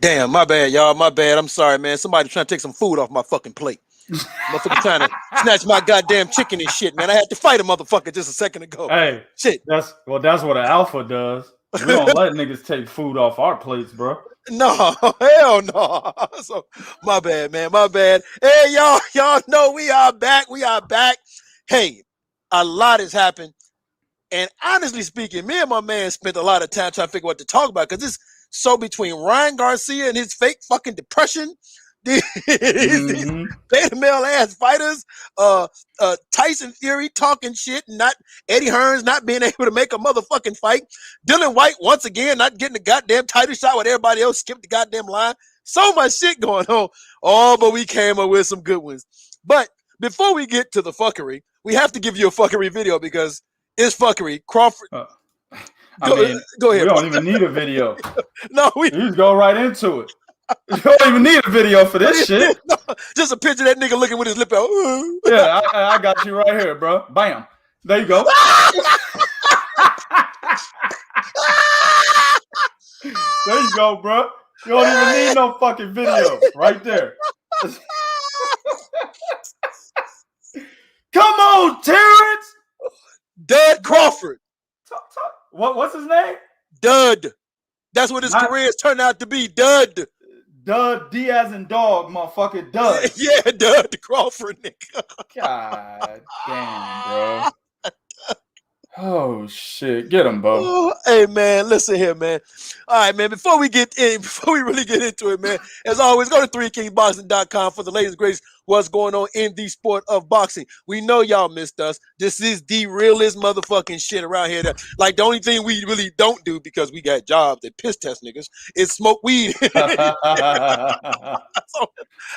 Damn, my bad, y'all. My bad. I'm sorry, man. Somebody trying to take some food off my fucking plate. Motherfucker trying to snatch my goddamn chicken and shit, man. I had to fight a motherfucker just a second ago. Hey, shit. That's what an alpha does. We don't let niggas take food off our plates, bro. No, hell no. So my bad, man. My bad. Hey, y'all know we are back. We are back. Hey, a lot has happened. And honestly speaking, me and my man spent a lot of time trying to figure out what to talk about because it's so between Ryan Garcia and his fake fucking depression, these beta male ass fighters, Tyson Fury talking shit, and not Eddie Hearns not being able to make a motherfucking fight, Dylan White once again not getting the goddamn title shot when everybody else skipped the goddamn line. So much shit going on. Oh, but we came up with some good ones. But before we get to the fuckery, we have to give you a fuckery video because it's fuckery. Crawford. Go ahead. We don't even need a video. No, we just go right into it. You don't even need a video for this shit. No, just a picture of that nigga looking with his lip out. Yeah, I got you right here, bro. Bam. There you go. There you go, bro. You don't even need no fucking video. Right there. Come on, Terence. Dud Crawford. What's his name? Dud. That's what his career has turned out to be. Dud. Dud, D as in dog, motherfucker. Dud. Yeah, Dud Crawford, nigga. God damn, bro. Oh shit, get him, bro. Oh, hey man, listen here, man. All right, man. Before we really get into it, man, as always, go to 3kingboxing.com for the latest, greatest what's going on in the sport of boxing. We know y'all missed us. This is the realest motherfucking shit around here. Like the only thing we really don't do because we got jobs that piss test niggas is smoke weed. So,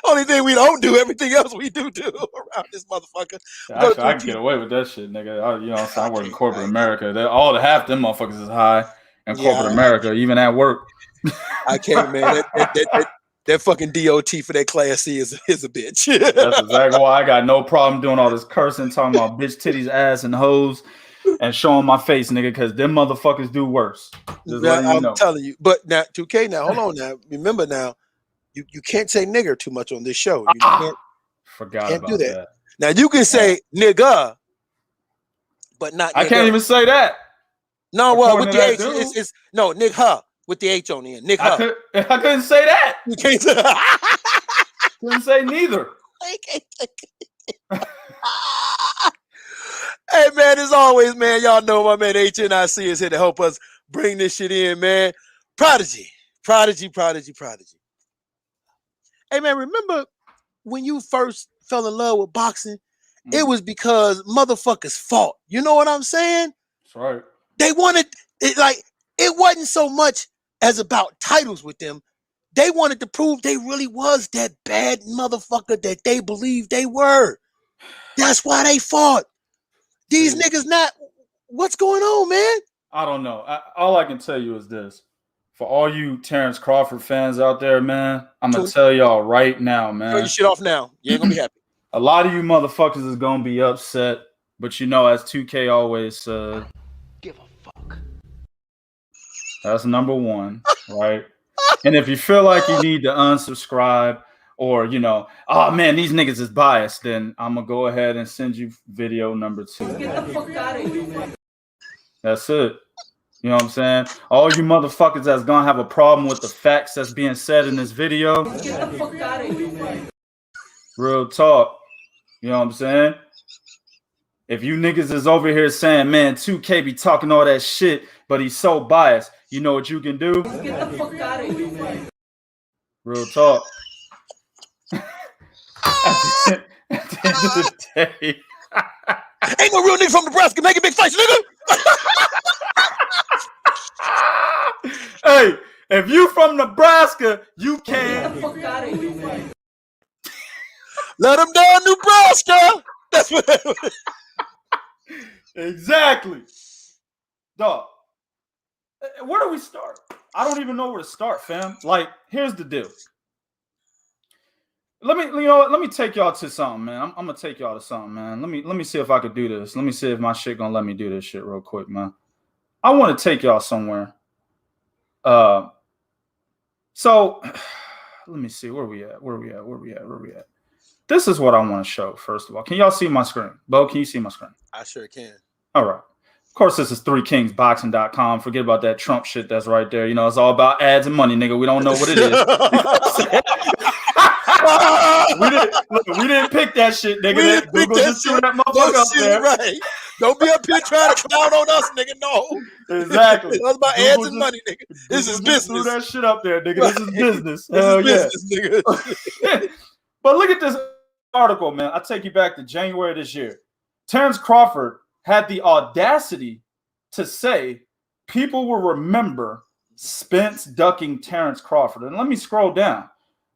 only thing we don't do, everything else we do around this motherfucker. Actually, I can get away with that shit, nigga. I work in corporate America. All the half them motherfuckers is high in corporate America, even at work. I can't, man. That fucking DOT for that Class C is a bitch. That's exactly why I got no problem doing all this cursing, talking about bitch titties, ass, and hoes, and showing my face, nigga, because them motherfuckers do worse. I'm telling you. But now, 2K, now, hold on now. Remember now, you can't say nigger too much on this show. You can't do that. Now, you can say nigga, but not nigga. I can't even say that. No, well, with the H, it's no, nigga. With the H on the end. Nick I couldn't say that. You can't say couldn't say neither. Hey, man, as always, man, y'all know my man HNIC is here to help us bring this shit in, man. Prodigy. Hey, man, remember when you first fell in love with boxing? It was because motherfuckers fought. You know what I'm saying? That's right. They wanted it, like, it wasn't so much as about titles with them. They wanted to prove they really was that bad motherfucker that they believed they were. That's why they fought. These niggas not. What's going on, man? I don't know. All I can tell you is this. For all you Terence Crawford fans out there, man, I'm going to tell y'all right now, man. Throw your shit off now. You ain't going to be happy. A lot of you motherfuckers is going to be upset. But you know, as 2K always said, give a fuck. That's number one, right? And if you feel like you need to unsubscribe or, oh, man, these niggas is biased, then I'm going to go ahead and send you video number 2. Get the fuck out of here. That's it. You know what I'm saying? All you motherfuckers that's going to have a problem with the facts that's being said in this video. Get the fuck out of here. Real talk. You know what I'm saying? If you niggas is over here saying, man, 2K be talking all that shit, but he's so biased, you know what you can do? Get the fuck out of here. Real talk. At the end of the day. Ain't no real nigga from Nebraska making big fights, nigga. Hey, if you from Nebraska, you can. Get the fuck out of here. Let them down, Nebraska. That's what. Exactly. Dog. Where do we start? I don't even know where to start, fam. Like, here's the deal. Let me take y'all to something, man. I'm gonna take y'all to something, man. Let me see if I could do this. Let me see if my shit gonna let me do this shit real quick, man. I want to take y'all somewhere. So let me see. Where we at? This is what I want to show, first of all. Can y'all see my screen? Bo, can you see my screen? I sure can. All right. Of course, this is 3kingsboxing.com. Forget about that Trump shit that's right there. You know, it's all about ads and money, nigga. We don't know what it is. we didn't pick that shit, nigga. We didn't pick that just shit. That motherfucker up there. Right. Don't be up here trying to clown on us, nigga. No. Exactly. It's about ads and money, nigga. This is business. Threw that shit up there, nigga. This is business. This Hell is business, nigga. But look at this article, man. I'll take you back to January this year. Terence Crawford had the audacity to say people will remember Spence ducking Terence Crawford. And let me scroll down.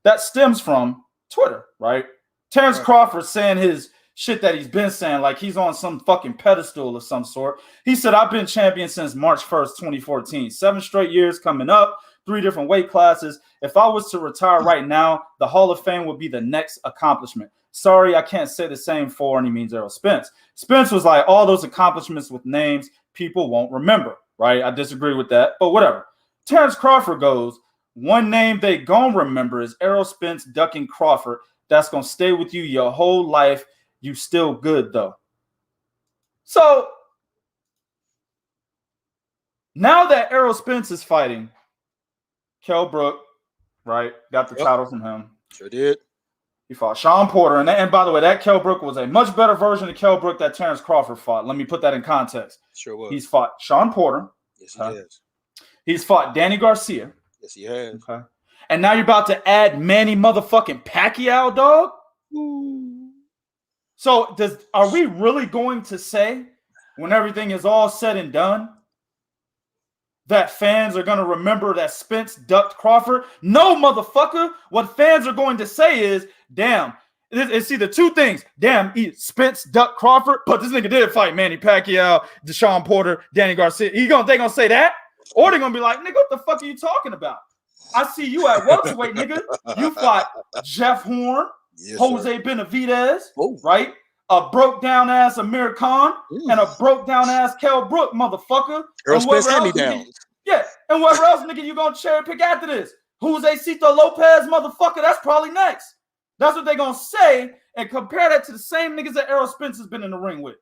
That stems from Twitter, right? Terence Crawford saying his shit that he's been saying, like he's on some fucking pedestal of some sort. He said, I've been champion since March 1st, 2014. 7 straight years coming up, 3 different weight classes. If I was to retire right now, the Hall of Fame would be the next accomplishment. Sorry, I can't say the same for any means Errol Spence. Spence was like, all those accomplishments with names people won't remember, right? I disagree with that, but whatever. Terence Crawford goes, one name they gonna remember is Errol Spence ducking Crawford. That's gonna stay with you your whole life. You still good though. So now that Errol Spence is fighting Kell Brook, right? Got the title from him. Sure did. He fought Sean Porter. And by the way, that Kell Brook was a much better version of Kell Brook that Terence Crawford fought. Let me put that in context. Sure was. He's fought Sean Porter. Yes, he has. He's fought Danny Garcia. Yes, he has. Okay. And now you're about to add Manny motherfucking Pacquiao, dog? Ooh. So are we really going to say, when everything is all said and done, that fans are going to remember that Spence ducked Crawford? No, motherfucker. What fans are going to say is, damn, it's either 2 things. Damn, Spence ducked Crawford, but this nigga did fight Manny Pacquiao, Deshaun Porter, Danny Garcia. They gonna say that? Or they're going to be like, nigga, what the fuck are you talking about? I see you at welterweight, nigga. You fought Jeff Horn, yes, Jose Benavidez, right? A broke-down ass Amir Khan and a broke-down ass Kell Brook, motherfucker. Errol Spence hand-me-down. Yeah, and whatever else, nigga, you gonna cherry pick after this? Jose Cito Lopez, motherfucker, that's probably next. That's what they gonna say and compare that to the same niggas that Errol Spence has been in the ring with,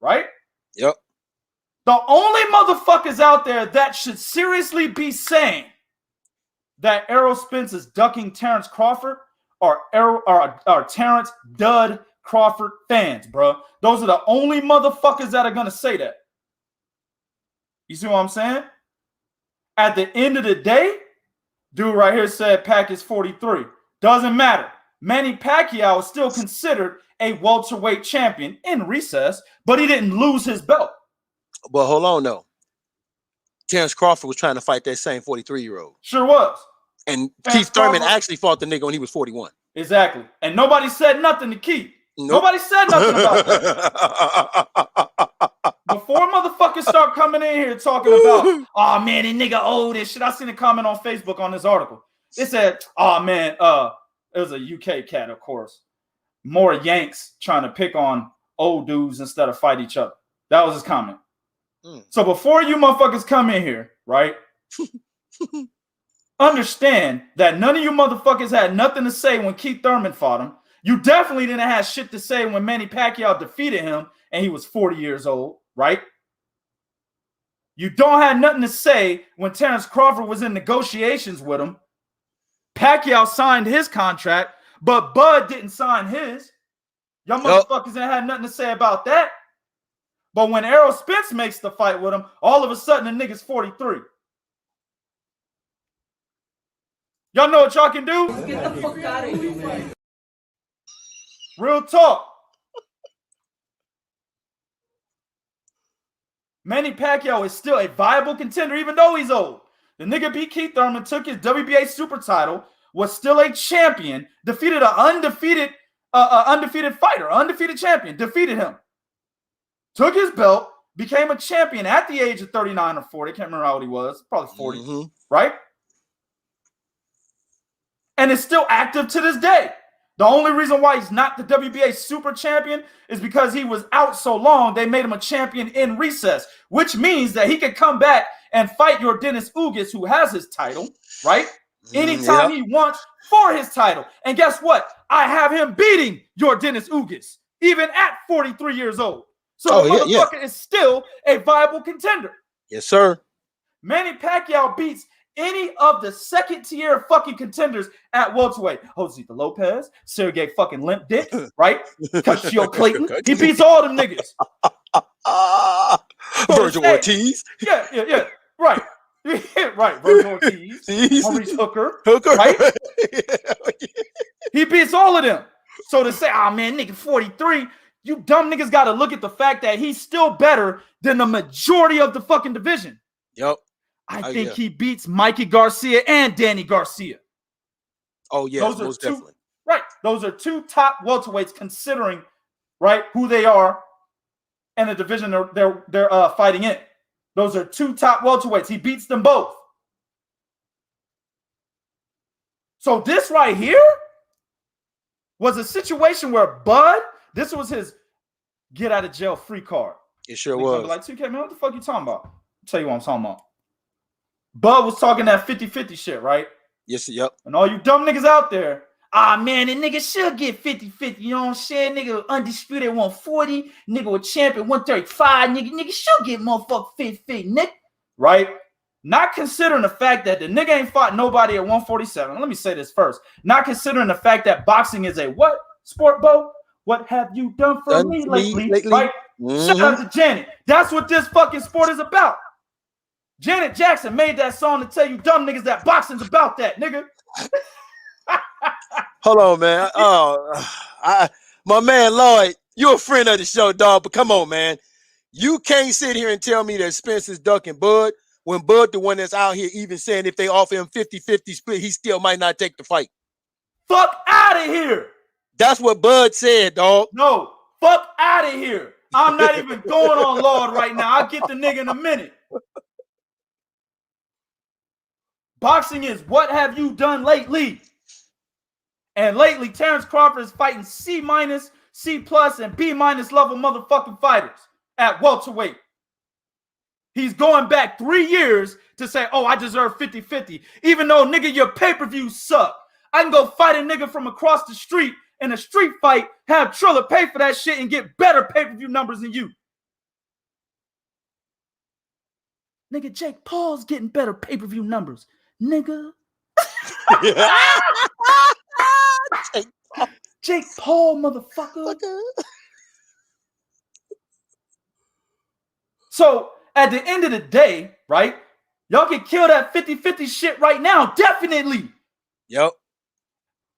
right? Yep. The only motherfuckers out there that should seriously be saying that Errol Spence is ducking Terence Crawford are Terence Dud Crawford fans, bro. Those are the only motherfuckers that are gonna say that. You see what I'm saying? At the end of the day, dude right here said Pac is 43. Doesn't matter. Manny Pacquiao is still considered a welterweight champion in recess, but he didn't lose his belt. But hold on, though. Terence Crawford was trying to fight that same 43-year-old. Sure was. And Keith Thurman actually fought the nigga when he was 41. Exactly. And nobody said nothing to Keith. Nope. Nobody said nothing about that. Before motherfuckers start coming in here talking about, oh man, this nigga old and shit. I seen a comment on Facebook on this article. It said, oh man, it was a UK cat, of course. More Yanks trying to pick on old dudes instead of fight each other. That was his comment. So before you motherfuckers come in here, right? Understand that none of you motherfuckers had nothing to say when Keith Thurman fought him. You definitely didn't have shit to say when Manny Pacquiao defeated him and he was 40 years old, right? You don't have nothing to say when Terence Crawford was in negotiations with him. Pacquiao signed his contract, but Bud didn't sign his. Y'all motherfuckers ain't had nothing to say about that. But when Errol Spence makes the fight with him, all of a sudden the nigga's 43. Y'all know what y'all can do? Get the fuck out of here, man. Real talk. Manny Pacquiao is still a viable contender, even though he's old. The nigga beat Keith Thurman, took his WBA super title, was still a champion, defeated an undefeated fighter, undefeated champion, defeated him. Took his belt, became a champion at the age of 39 or 40. I can't remember how old he was. Probably 40, right? And is still active to this day. The only reason why he's not the WBA super champion is because he was out so long, they made him a champion in recess, which means that he could come back and fight your Dennis Ugas, who has his title, right? anytime he wants for his title. And guess what? I have him beating your Dennis Ugas, even at 43 years old. So the motherfucker is still a viable contender. Yes, sir. Manny Pacquiao beats any of the second-tier fucking contenders at welterweight. Josita Lopez, Sergey fucking Limp Dick, right? Cassio Clayton. He beats all them niggas. Virgil Ortiz. Yeah. Right. Right. Virgil Ortiz. Maurice Hooker. Right? He beats all of them. So to say, oh man, nigga 43, you dumb niggas got to look at the fact that he's still better than the majority of the fucking division. Yep. I think he beats Mikey Garcia and Danny Garcia. Oh, yeah, most definitely. Right. Those are two top welterweights considering, right, who they are and the division they're fighting in. Those are two top welterweights. He beats them both. So this right here was a situation where Bud, this was his get out of jail free card. It sure was. Like, 2K, man, what the fuck you talking about? I'll tell you what I'm talking about. Bud was talking that 50-50 shit, right? Yes, yep. And all you dumb niggas out there, man, the nigga should get 50-50. You know what I'm saying? Nigga undisputed 140, nigga with champion 135, nigga should get motherfucker 50-50, nigga. Right? Not considering the fact that the nigga ain't fought nobody at 147. Let me say this first. Not considering the fact that boxing is a what sport, Bo? What have you done for me lately? Right? Shout out to Janet. That's what this fucking sport is about. Janet Jackson made that song to tell you dumb niggas that boxing's about that, nigga. Hold on, man. My man Lloyd, you're a friend of the show, dog, but come on, man. You can't sit here and tell me that Spence is ducking Bud when Bud, the one that's out here even saying if they offer him 50-50 split, he still might not take the fight. Fuck out of here. That's what Bud said, dog. No, fuck out of here. I'm not even going on Lord right now. I'll get the nigga in a minute. Boxing is what have you done lately? And lately, Terence Crawford is fighting C-, C+, and B- level motherfucking fighters at welterweight. He's going back 3 years to say, oh, I deserve 50-50. Even though, nigga, your pay-per-views suck. I can go fight a nigga from across the street in a street fight, have Triller pay for that shit, and get better pay-per-view numbers than you. Nigga, Jake Paul's getting better pay-per-view numbers. Nigga. Jake Paul, motherfucker. So, at the end of the day, right, y'all can kill that 50-50 shit right now, definitely. Yep.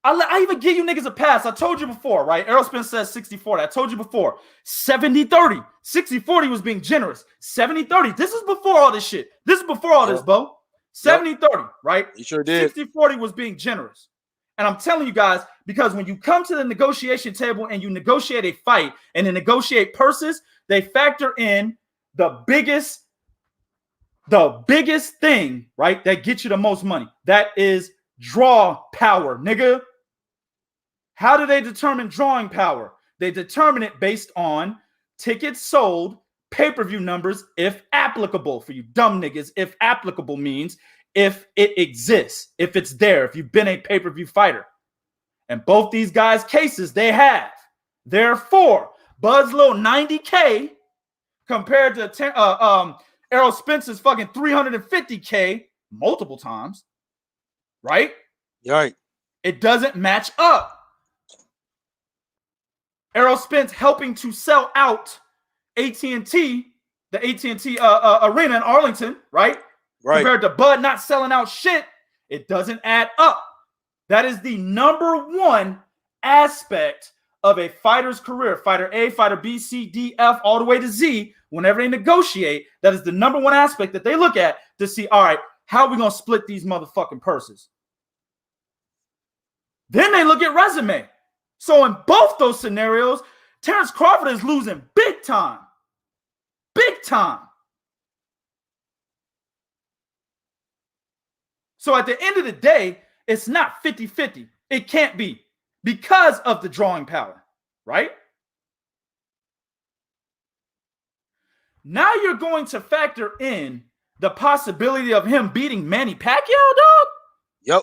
I even give you niggas a pass. I told you before, right? Errol Spence says 60-40. I told you before. 70-30. 60-40 was being generous. 70-30. This is before all this shit. This is before all this, Bo. 70-30, right? You sure did. 60-40 was being generous. And I'm telling you guys, because when you come to the negotiation table and you negotiate a fight and they negotiate purses, they factor in the biggest thing, right, that gets you the most money. That is draw power, nigga. How do they determine drawing power? They determine it based on tickets sold, pay-per-view numbers, if applicable. For you dumb niggas, if applicable means if it exists, if it's there, if you've been a pay-per-view fighter. And both these guys' cases, they have. Therefore, Bud's little 90K compared to Errol Spence's fucking 350K multiple times, right? Right. It doesn't match up. Errol Spence helping to sell out AT&T, the AT&T arena in Arlington, right? Right. Compared to Bud not selling out shit, it doesn't add up. That is the number one aspect of a fighter's career. Fighter A, fighter B, C, D, F, all the way to Z. Whenever they negotiate, that is the number one aspect that they look at to see, all right, how are we going to split these motherfucking purses? Then they look at resume. So in both those scenarios, Terence Crawford is losing big time. Big time. So at the end of the day, it's not 50-50. It can't be because of the drawing power, right? Now you're going to factor in the possibility of him beating Manny Pacquiao, dog? Yep.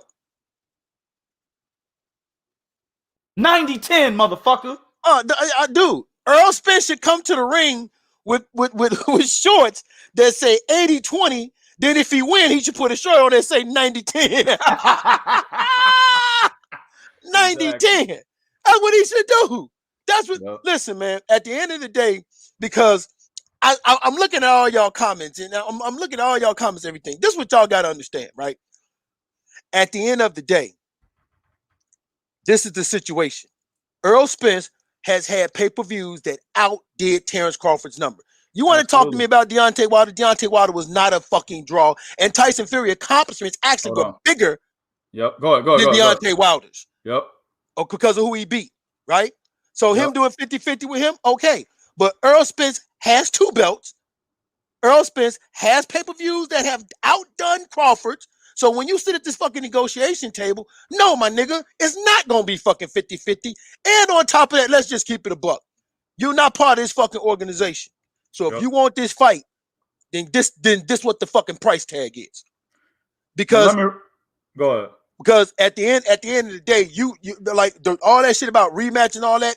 90-10, motherfucker. Dude, Earl Spence should come to the ring with shorts that say 80-20. Then if he win, he should put a shirt on that say 90-10. 90-10. That's what he should do. That's what. Yep. Listen, man. At the end of the day, because I'm looking at all y'all comments, and I'm looking at all y'all comments, everything. This is what y'all got to understand, right? At the end of the day, this is the situation. Errol Spence has had pay-per-views that outdid Terence Crawford's number. You want to talk to me about Deontay Wilder? Deontay Wilder was not a fucking draw, and Tyson Fury accomplishments actually were bigger. Yep, go ahead. Than Deontay Wilder's. Yep. Oh, because of who he beat, right? So him doing 50-50 with him, okay. But Errol Spence has 2 belts. Errol Spence has pay-per-views that have outdone Crawford's. So when you sit at this fucking negotiation table, no, my nigga, it's not going to be fucking 50-50. And on top of that, let's just keep it a buck. You're not part of this fucking organization. So if you want this fight, then this what the fucking price tag is. Because go ahead. Because at the end of the day, you like all that shit about rematch and all that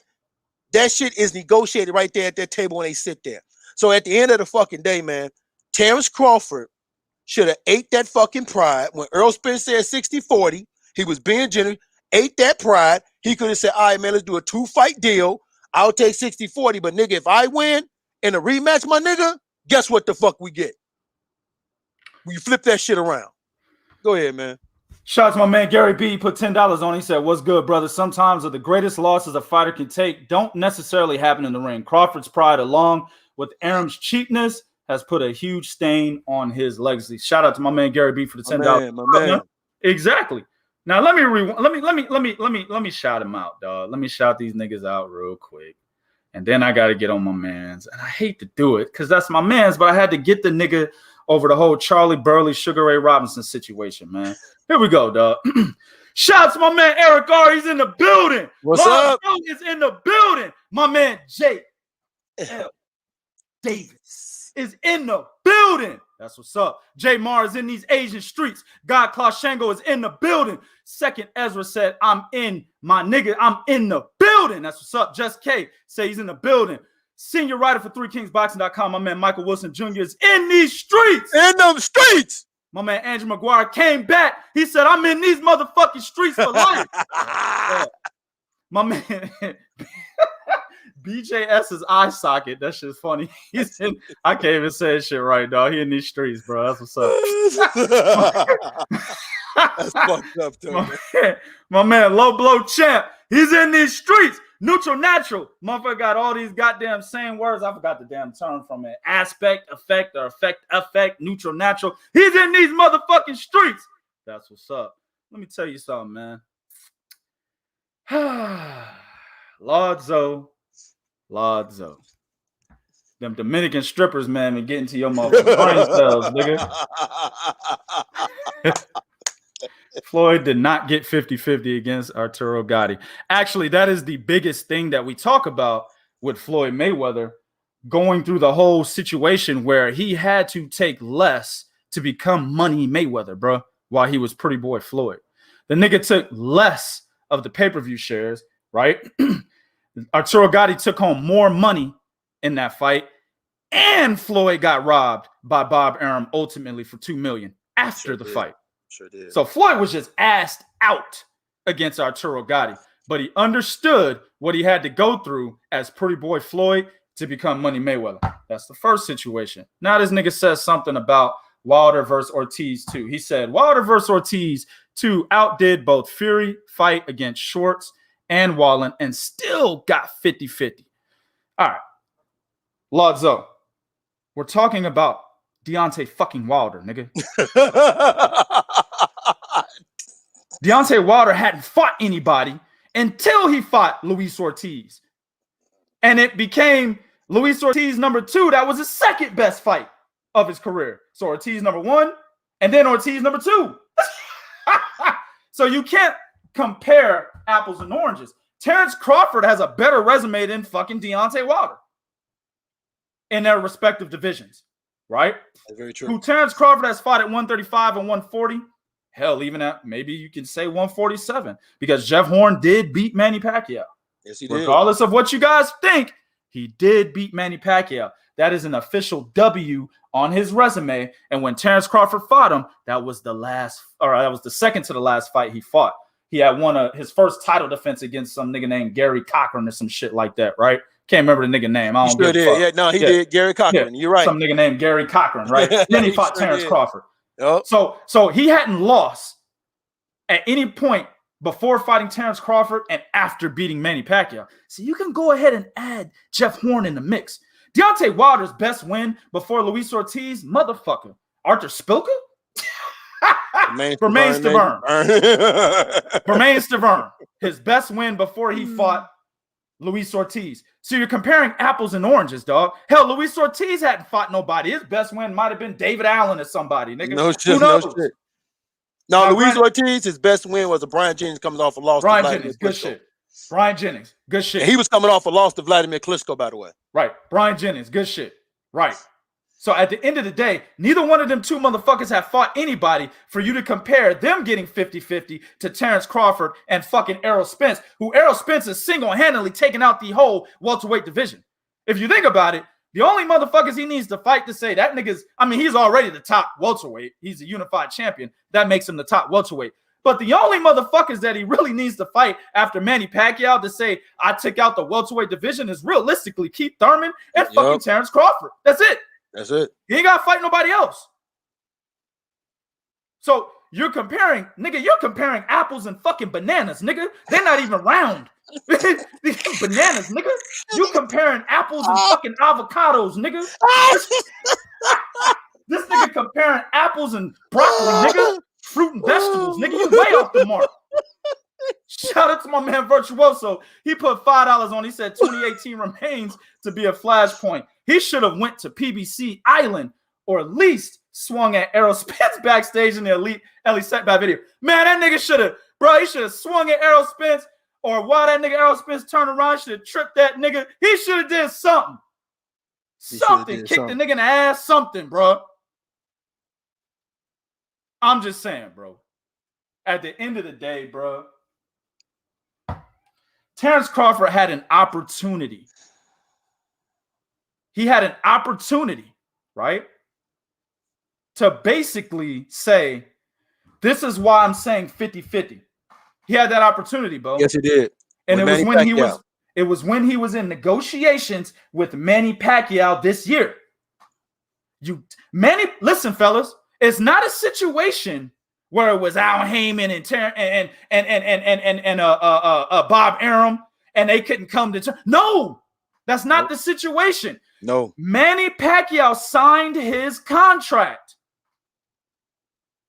shit is negotiated right there at that table when they sit there. So at the end of the fucking day, man, Terence Crawford should have ate that fucking pride. When Errol Spence said 60-40, he was being generous, ate that pride. He could have said, all right, man, let's do a 2-fight deal. I'll take 60-40, but nigga, if I win in a rematch, my nigga, guess what the fuck we get? We flip that shit around. Go ahead, man. Shout out to my man Gary B. He put $10 on. He said, what's good, brother? Sometimes the greatest losses a fighter can take don't necessarily happen in the ring. Crawford's pride, along with Arum's cheapness, has put a huge stain on his legacy. Shout out to my man Gary B for the $10. My man. Exactly. Now let me shout him out, dog. Let me shout these niggas out real quick. And then I gotta get on my mans. And I hate to do it because that's my mans, but I had to get the nigga over the whole Charlie Burley, Sugar Ray Robinson situation, man. Here we go, dog. Shout out to my man Eric R. He's in the building. What's up? Is in the building. My man Jake L. Davis is in the building. That's what's up. J Mar is in these Asian streets. God Klashengo is in the building. Second Ezra said, I'm in my nigga. I'm in the building. That's what's up. Just K say he's in the building. Senior writer for 3kingsboxing.com. My man Michael Wilson Jr. is in these streets. In them streets. My man Andrew McGuire came back. He said, I'm in these motherfucking streets for life. My man BJS's eye socket. That shit's funny. He's in, I can't even say that shit right, dog. He in these streets, bro. That's what's up. That's fucked up, too. My man Low Blow Champ. He's in these streets. Neutral natural. Motherfucker got all these goddamn same words. I forgot the damn term from it. Aspect, effect, or effect, neutral natural. He's in these motherfucking streets. That's what's up. Let me tell you something, man. Lordzo. Them Dominican strippers, man, been getting to your motherfucking brain cells, nigga. Floyd did not get 50-50 against Arturo Gatti. Actually, that is the biggest thing that we talk about with Floyd Mayweather, going through the whole situation where he had to take less to become Money Mayweather, bro, while he was Pretty Boy Floyd. The nigga took less of the pay-per-view shares, right? Arturo Gatti took home more money in that fight, and Floyd got robbed by Bob Arum ultimately for $2 million after the fight. Sure did. So Floyd was just assed out against Arturo Gatti, but he understood what he had to go through as Pretty Boy Floyd to become Money Mayweather. That's the first situation. Now this nigga says something about Wilder versus Ortiz too. He said Wilder versus Ortiz too outdid both Fury fight against Schwartz and Wallen and still got 50-50. All right, Lodzo, we're talking about Deontay fucking Wilder, nigga. Deontay Wilder hadn't fought anybody until he fought Luis Ortiz. And it became Luis Ortiz number 2. That was his second best fight of his career. So Ortiz number 1, and then Ortiz number 2. So you can't compare apples and oranges. Terence Crawford has a better resume than fucking Deontay Wilder in their respective divisions. Right? That's very true. Who Terence Crawford has fought at 135 and 140, Hell, even at maybe you can say 147 because Jeff Horn did beat Manny Pacquiao. Yes, he did. Regardless of what you guys think, he did beat Manny Pacquiao. That is an official W on his resume. And when Terence Crawford fought him, that was the second to the last fight he fought. He had won his first title defense against some nigga named Gary Cochran or some shit like that, right? Can't remember the nigga name. I don't give a fuck. Yeah, no, he did. Gary Cochran. You're right. Some nigga named Gary Cochran, right? Then he fought Terence Crawford. Yep. So he hadn't lost at any point before fighting Terence Crawford and after beating Manny Pacquiao. So you can go ahead and add Jeff Horn in the mix. Deontay Wilder's best win before Luis Ortiz, motherfucker. Arthur Spilka? Bermain Stavern. His best win before he fought Luis Ortiz. So you're comparing apples and oranges, dog. Hell, Luis Ortiz hadn't fought nobody. His best win might have been David Allen or somebody, nigga. No shit, no shit. No, Luis Ortiz, his best win was a Brian Jennings coming off a loss. Brian Jennings, good shit. Brian Jennings, good shit. And he was coming off a loss to Vladimir Klitschko, by the way. Right. Brian Jennings, good shit. Right. So at the end of the day, neither one of them two motherfuckers have fought anybody for you to compare them getting 50-50 to Terence Crawford and fucking Errol Spence, who Errol Spence is single-handedly taking out the whole welterweight division. If you think about it, the only motherfuckers he needs to fight to say that nigga's, I mean, he's already the top welterweight. He's a unified champion. That makes him the top welterweight. But the only motherfuckers that he really needs to fight after Manny Pacquiao to say, I took out the welterweight division is realistically Keith Thurman and fucking Terence Crawford. That's it. That's it. He ain't got to fight nobody else. So you're comparing apples and fucking bananas, nigga. They're not even round. Bananas, nigga. You comparing apples and fucking avocados, nigga. This nigga comparing apples and broccoli, nigga. Fruit and vegetables, nigga. You way off the mark. Shout out to my man Virtuoso. He put $5 on. He said 2018 remains to be a flashpoint. He should have went to PBC Island or at least swung at Errol Spence backstage in the Elite Setback video. Man, that nigga should have, bro, he should have swung at Errol Spence, or while that nigga Errol Spence turned around, should have tripped that nigga. He should have did something. Kicked the nigga in the ass, something, bro. I'm just saying, bro. At the end of the day, bro, Terence Crawford had an opportunity. He had an opportunity, right, to basically say, this is why I'm saying 50-50. He had that opportunity, bro. Yes, he did. And it was when he was in negotiations with Manny Pacquiao this year. Listen, fellas, it's not a situation where it was Al Heyman and Bob Arum and they couldn't come to terms. No, that's not the situation. No. Manny Pacquiao signed his contract.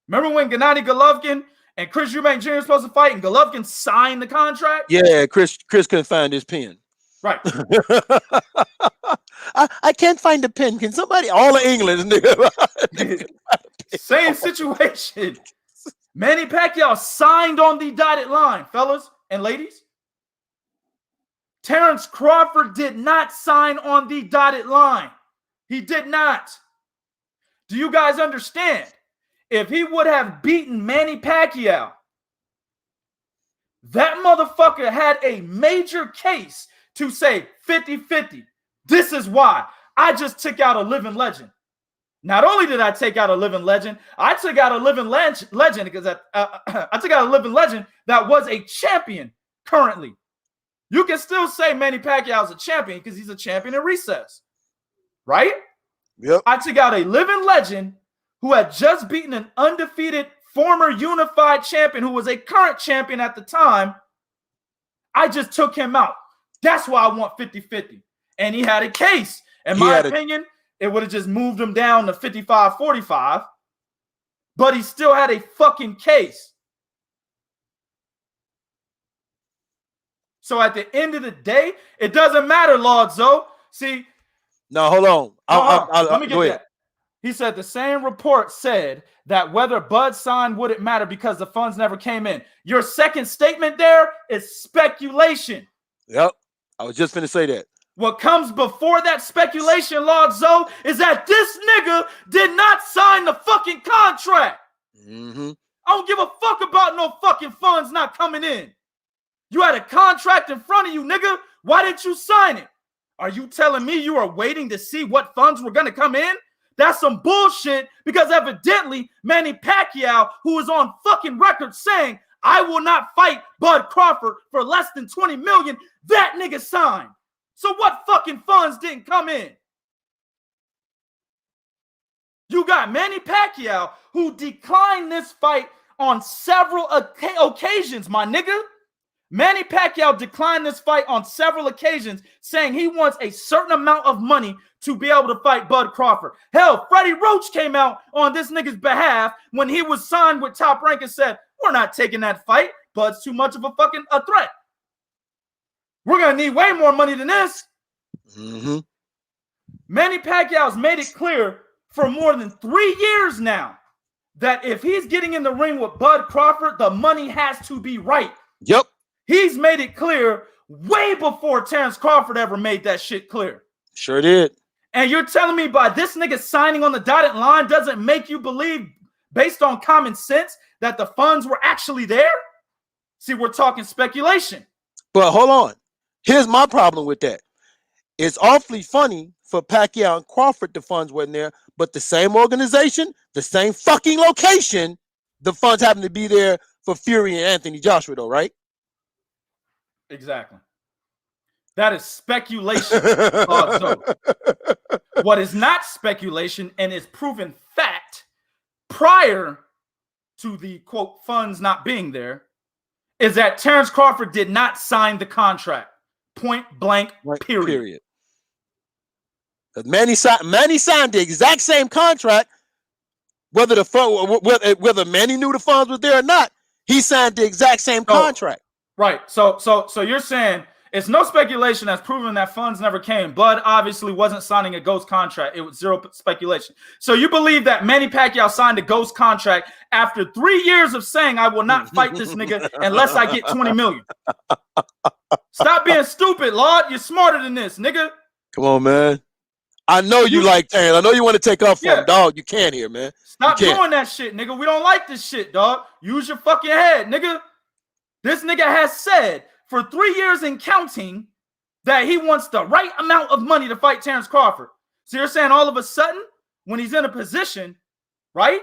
Remember when Gennady Golovkin and Chris Eubank Jr. were supposed to fight and Golovkin signed the contract? Yeah, Chris couldn't find his pen. Right. I can't find the pen. Can somebody? All of England. Same situation. Manny Pacquiao signed on the dotted line, fellas and ladies. Terence Crawford did not sign on the dotted line. He did not. Do you guys understand? If he would have beaten Manny Pacquiao, that motherfucker had a major case to say 50-50. This is why I just took out a living legend. Not only did I take out a living legend, I took out a living legend because I took out a living legend that was a champion currently. You can still say Manny Pacquiao is a champion because he's a champion in recess, right? Yep. I took out a living legend who had just beaten an undefeated former unified champion who was a current champion at the time. I just took him out. That's why I want 50-50. And he had a case. In my opinion, it would have just moved him down to 55-45. But he still had a fucking case. So at the end of the day, it doesn't matter, Lord Zoe. See? No, hold on. Let me get that. He said the same report said that whether Bud signed wouldn't matter because the funds never came in. Your second statement there is speculation. Yep. I was just going to say that. What comes before that speculation, Lord Zoe, is that this nigga did not sign the fucking contract. Mm-hmm. I don't give a fuck about no fucking funds not coming in. You had a contract in front of you, nigga. Why didn't you sign it? Are you telling me you are waiting to see what funds were going to come in? That's some bullshit, because evidently Manny Pacquiao, who is on fucking record saying, I will not fight Bud Crawford for less than $20 million, that nigga signed. So what fucking funds didn't come in? You got Manny Pacquiao, who declined this fight on several occasions, my nigga. Manny Pacquiao declined this fight on several occasions, saying he wants a certain amount of money to be able to fight Bud Crawford. Hell, Freddie Roach came out on this nigga's behalf when he was signed with Top Rank and said, we're not taking that fight. Bud's too much of a fucking threat. We're going to need way more money than this. Mm-hmm. Manny Pacquiao's made it clear for more than 3 years now that if he's getting in the ring with Bud Crawford, the money has to be right. Yep. He's made it clear way before Terence Crawford ever made that shit clear. Sure did. And you're telling me by this nigga signing on the dotted line doesn't make you believe, based on common sense, that the funds were actually there? See, we're talking speculation. But hold on. Here's my problem with that. It's awfully funny for Pacquiao and Crawford, the funds weren't there, but the same organization, the same fucking location, the funds happen to be there for Fury and Anthony Joshua, though, right? Exactly. That is speculation. What is not speculation and is proven fact prior to the, quote, funds not being there is that Terence Crawford did not sign the contract. Point blank, Right, period. Because Manny signed the exact same contract, whether Manny knew the funds was there or not. He signed the exact same contract. Right. So you're saying it's no speculation that's proven that funds never came. Bud obviously wasn't signing a ghost contract. It was zero speculation. So you believe that Manny Pacquiao signed a ghost contract after 3 years of saying, I will not fight this nigga unless I get 20 million. Stop being stupid, Lord. You're smarter than this, nigga. Come on, man. I know you like Terrence. I know you want to take off from dog. You can't here, man. Stop doing that shit, nigga. We don't like this shit, dog. Use your fucking head, nigga. This nigga has said for 3 years and counting that he wants the right amount of money to fight Terence Crawford. So you're saying all of a sudden, when he's in a position, right,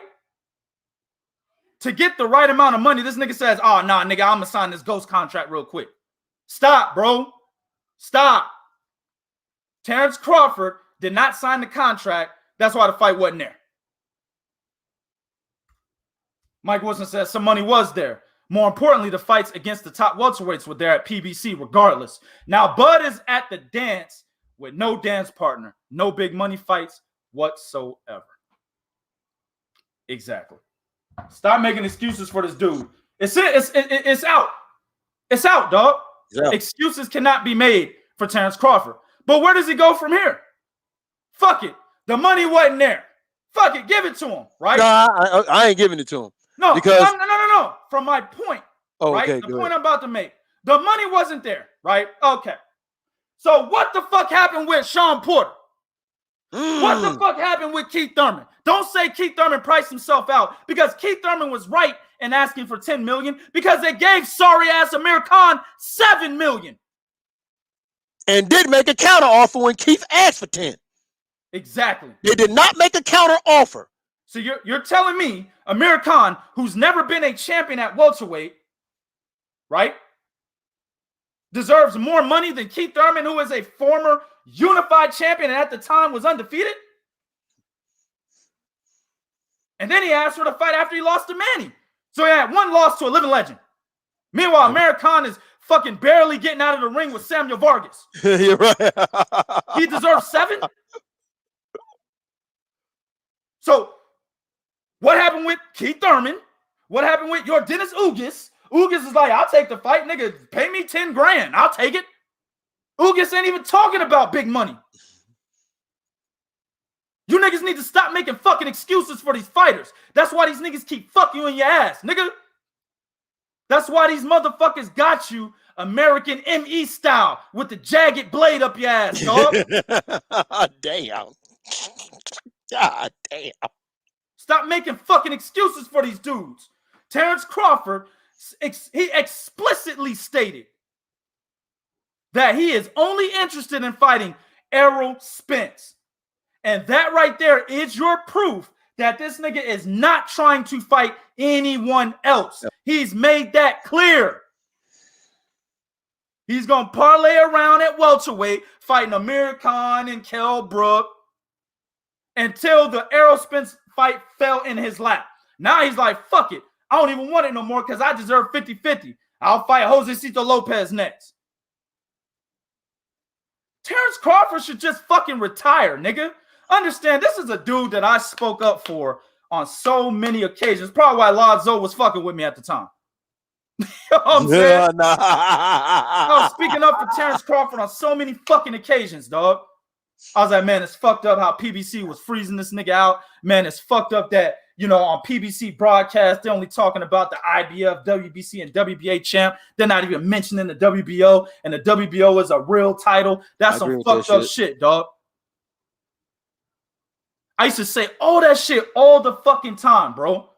to get the right amount of money, this nigga says, oh, nah, nigga, I'm going to sign this ghost contract real quick. Stop, bro. Stop. Terence Crawford did not sign the contract. That's why the fight wasn't there. Mike Wilson says some money was there. More importantly, the fights against the top welterweights were there at PBC regardless. Now, Bud is at the dance with no dance partner. No big money fights whatsoever. Exactly. Stop making excuses for this dude. It's out. It's out, dog. Yeah. Excuses cannot be made for Terence Crawford. But where does he go from here? Fuck it. The money wasn't there. Fuck it. Give it to him, right? No, I ain't giving it to him. No, because no. From my point, right? Okay, the point I'm about to make. The money wasn't there, right? Okay. So what the fuck happened with Sean Porter? What the fuck happened with Keith Thurman? Don't say Keith Thurman priced himself out, because Keith Thurman was right in asking for $10 million because they gave sorry ass Amir Khan $7 million. And did make a counter offer when Keith asked for 10. Exactly. They did not make a counter offer. So you're telling me Amir Khan, who's never been a champion at welterweight, right, deserves more money than Keith Thurman, who is a former unified champion and at the time was undefeated? And then he asked for the fight after he lost to Manny. So he had one loss to a living legend. Meanwhile, Amir Khan is fucking barely getting out of the ring with Samuel Vargas. You're right. He deserves 7? So what happened with Keith Thurman? What happened with your Dennis Ugas? Ugas is like, I'll take the fight, nigga. Pay me 10 grand. I'll take it. Ugas ain't even talking about big money. You niggas need to stop making fucking excuses for these fighters. That's why these niggas keep fucking you in your ass, nigga. That's why these motherfuckers got you American ME style with the jagged blade up your ass, dog. Damn. God damn. Stop making fucking excuses for these dudes. Terence Crawford, he explicitly stated that he is only interested in fighting Errol Spence. And that right there is your proof that this nigga is not trying to fight anyone else. Yep. He's made that clear. He's going to parlay around at welterweight, fighting Amir Khan and Kell Brook until the Errol Spence fight fell in his lap. Now he's like, fuck it. I don't even want it no more because I deserve 50-50. I'll fight Josecito Lopez next. Terence Crawford should just fucking retire, nigga. Understand, this is a dude that I spoke up for on so many occasions. Probably why Lazo was fucking with me at the time. You know what I'm saying? Nah. I was speaking up for Terence Crawford on so many fucking occasions, dog. I was like, man, it's fucked up how PBC was freezing this nigga out. Man, it's fucked up that, you know, on PBC broadcast, they're only talking about the IBF, WBC, and WBA champ. They're not even mentioning the WBO, and the WBO is a real title. That's some fucked up shit, dog. I used to say all that shit all the fucking time, bro.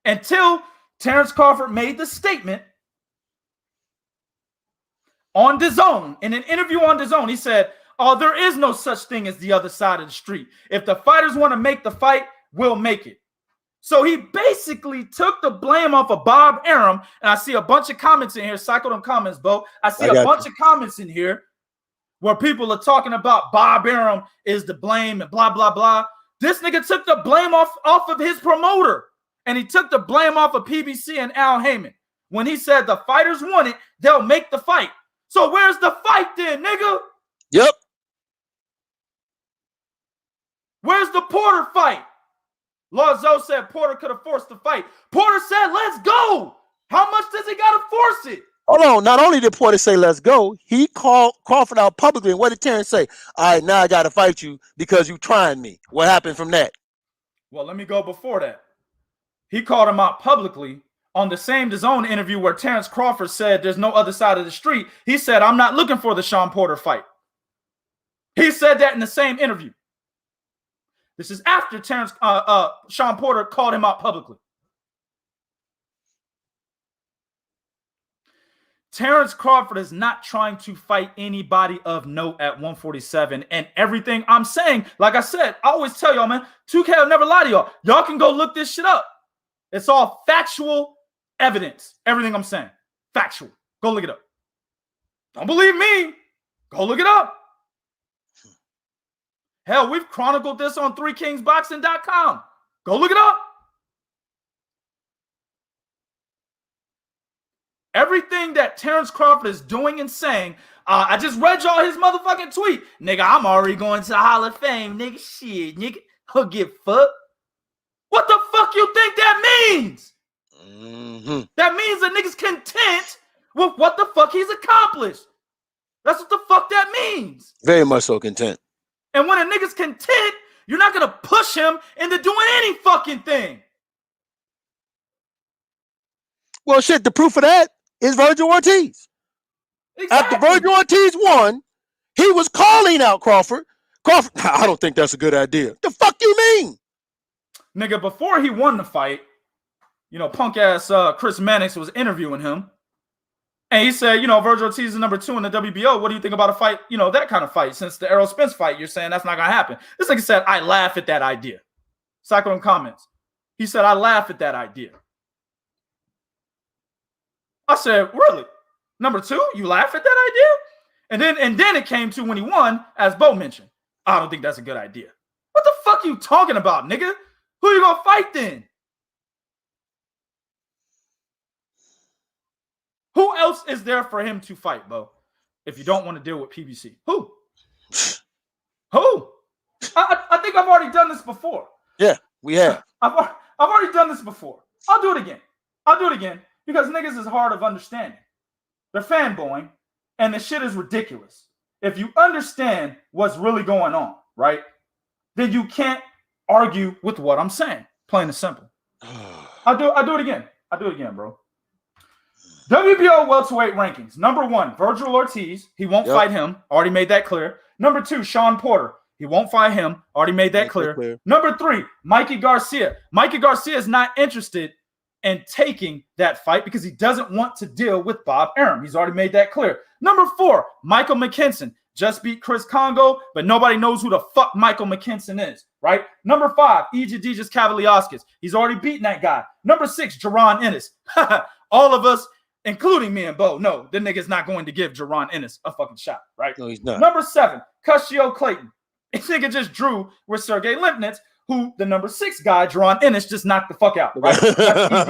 Until Terence Crawford made the statement on DAZN, in an interview on DAZN, he said, oh, there is no such thing as the other side of the street. If the fighters want to make the fight, we'll make it. So he basically took the blame off of Bob Arum, and I see a bunch of comments in here. Cycle them comments, Bo. I see a bunch of comments in here where people are talking about Bob Arum is the blame and blah, blah, blah. This nigga took the blame off of his promoter, and he took the blame off of PBC and Al Heyman. When he said the fighters want it, they'll make the fight. So where's the fight then, nigga? Yep. Where's the Porter fight? Lazo said Porter could have forced the fight. Porter said, let's go. How much does he got to force it? Hold on. Not only did Porter say, let's go, he called Crawford out publicly. And what did Terence say? All right, now I got to fight you because you trying me. What happened from that? Well, let me go before that. He called him out publicly on the same DAZN interview where Terence Crawford said there's no other side of the street. He said, I'm not looking for the Sean Porter fight. He said that in the same interview. This is after Sean Porter called him out publicly. Terence Crawford is not trying to fight anybody of note at 147. And everything I'm saying, like I said, I always tell y'all, man, 2K will never lie to y'all. Y'all can go look this shit up. It's all factual evidence. Everything I'm saying, factual. Go look it up. Don't believe me? Go look it up. Hell, we've chronicled this on 3kingsboxing.com. Go look it up. Everything that Terence Crawford is doing and saying, I just read y'all his motherfucking tweet. Nigga, I'm already going to the Hall of Fame. Nigga, shit, nigga. I'll get fucked. What the fuck you think that means? Mm-hmm. That means that nigga's content with what the fuck he's accomplished. That's what the fuck that means. Very much so content. And when a nigga's content, you're not going to push him into doing any fucking thing. Well, shit, the proof of that is Virgil Ortiz. Exactly. After Virgil Ortiz won, he was calling out Crawford. I don't think that's a good idea. The fuck you mean? Nigga, before he won the fight, you know, punk-ass Chris Mannix was interviewing him. And he said, you know, Virgil Ortiz is number 2 in the WBO. What do you think about a fight, you know, that kind of fight? Since the Errol Spence fight, you're saying that's not going to happen. This nigga said, I laugh at that idea. Cycle in comments. He said, I laugh at that idea. I said, really? Number 2, you laugh at that idea? And then it came to when he won, as Bo mentioned. I don't think that's a good idea. What the fuck are you talking about, nigga? Who you going to fight then? Who else is there for him to fight, Bo? If you don't want to deal with PBC. Who? Who? I think I've already done this before. Yeah, we have. I've already done this before. I'll do it again. Because niggas is hard of understanding. They're fanboying, and the shit is ridiculous. If you understand what's really going on, right, then you can't argue with what I'm saying. Plain and simple. I'll do it again, bro. WBO welterweight rankings. Number 1, Virgil Ortiz. He won't fight him. Already made that clear. Number 2, Sean Porter. He won't fight him. Already made that clear. Number 3, Mikey Garcia. Mikey Garcia is not interested and taking that fight because he doesn't want to deal with Bob Arum. He's already made that clear. Number 4, Michael McKinson just beat Chris Congo, but nobody knows who the fuck Michael McKinson is, right? Number 5, Egidijus Kavaliauskas. He's already beaten that guy. Number 6, Jaron Ennis. All of us, including me and Bo, know the nigga's not going to give Jaron Ennis a fucking shot, right? No, he's not. Number 7, Cuscio Clayton. This nigga just drew with Sergey Lipnitz, who the number 6 guy, Jaron Ennis, just knocked the fuck out, right? That's easy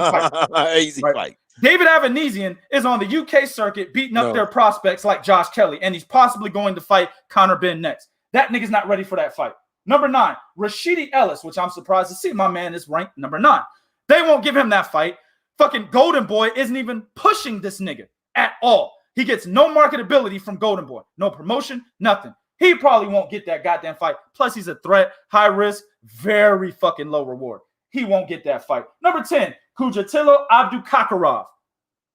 fight. Easy fight. David Avanesian is on the UK circuit beating up their prospects like Josh Kelly, and he's possibly going to fight Conor Benn next. That nigga's not ready for that fight. Number 9, Rashidi Ellis, which I'm surprised to see. My man is ranked number 9. They won't give him that fight. Fucking Golden Boy isn't even pushing this nigga at all. He gets no marketability from Golden Boy. No promotion, nothing. He probably won't get that goddamn fight. Plus, he's a threat, high risk, very fucking low reward. He won't get that fight. Number 10, Kujatilo Abdukakharov.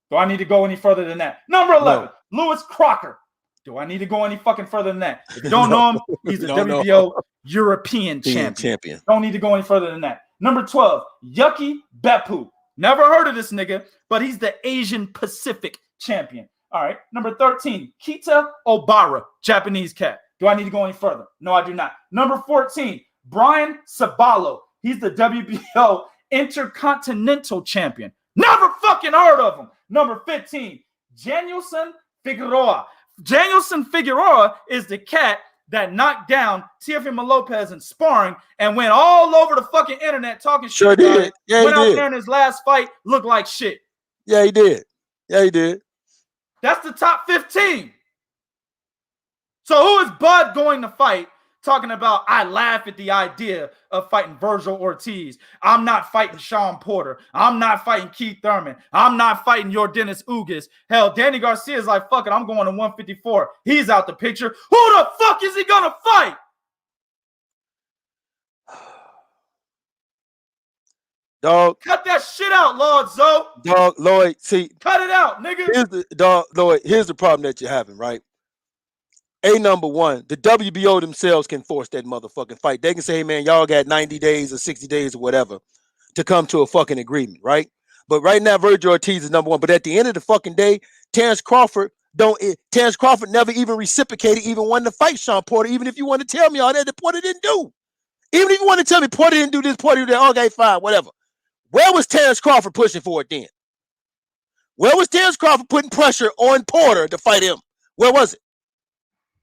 Do I need to go any further than that? Number 11, Lewis Crocker. Do I need to go any fucking further than that? If you don't know him, he's the WBO European champion. Don't need to go any further than that. Number 12, Yuki Beppu. Never heard of this nigga, but he's the Asian Pacific champion. All right. Number 13, Kita Obara, Japanese cat. Do I need to go any further? No, I do not. Number 14, Brian Sabalo. He's the WBO Intercontinental Champion. Never fucking heard of him. Number 15, Danielson Figueroa. Danielson Figueroa is the cat that knocked down Teofimo Lopez in sparring and went all over the fucking internet talking shit. Did. Yeah, went he out did. there in his last fight, looked like shit. Yeah, he did. Yeah, he did. That's the top 15. So who is Bud going to fight talking about, I laugh at the idea of fighting Virgil Ortiz. I'm not fighting Sean Porter. I'm not fighting Keith Thurman. I'm not fighting your Dennis Ugas. Hell, Danny Garcia is like, fuck it, I'm going to 154. He's out the picture. Who the fuck is he going to fight? Dog. Cut that shit out, Lord Zoe. Dog, Lloyd, see. Cut it out, nigga. Here's the problem that you're having, right? Number 1, the WBO themselves can force that motherfucking fight. They can say, hey, man, y'all got 90 days or 60 days or whatever to come to a fucking agreement, right? But right now, Virgil Ortiz is number 1. But at the end of the fucking day, Terence Crawford never even reciprocated, even wanted to fight Sean Porter, even if you want to tell me all that Porter didn't do. Even if you want to tell me Porter didn't do this, Porter did that, okay, fine, whatever. Where was Terence Crawford pushing for it then? Where was Terence Crawford putting pressure on Porter to fight him? Where was it?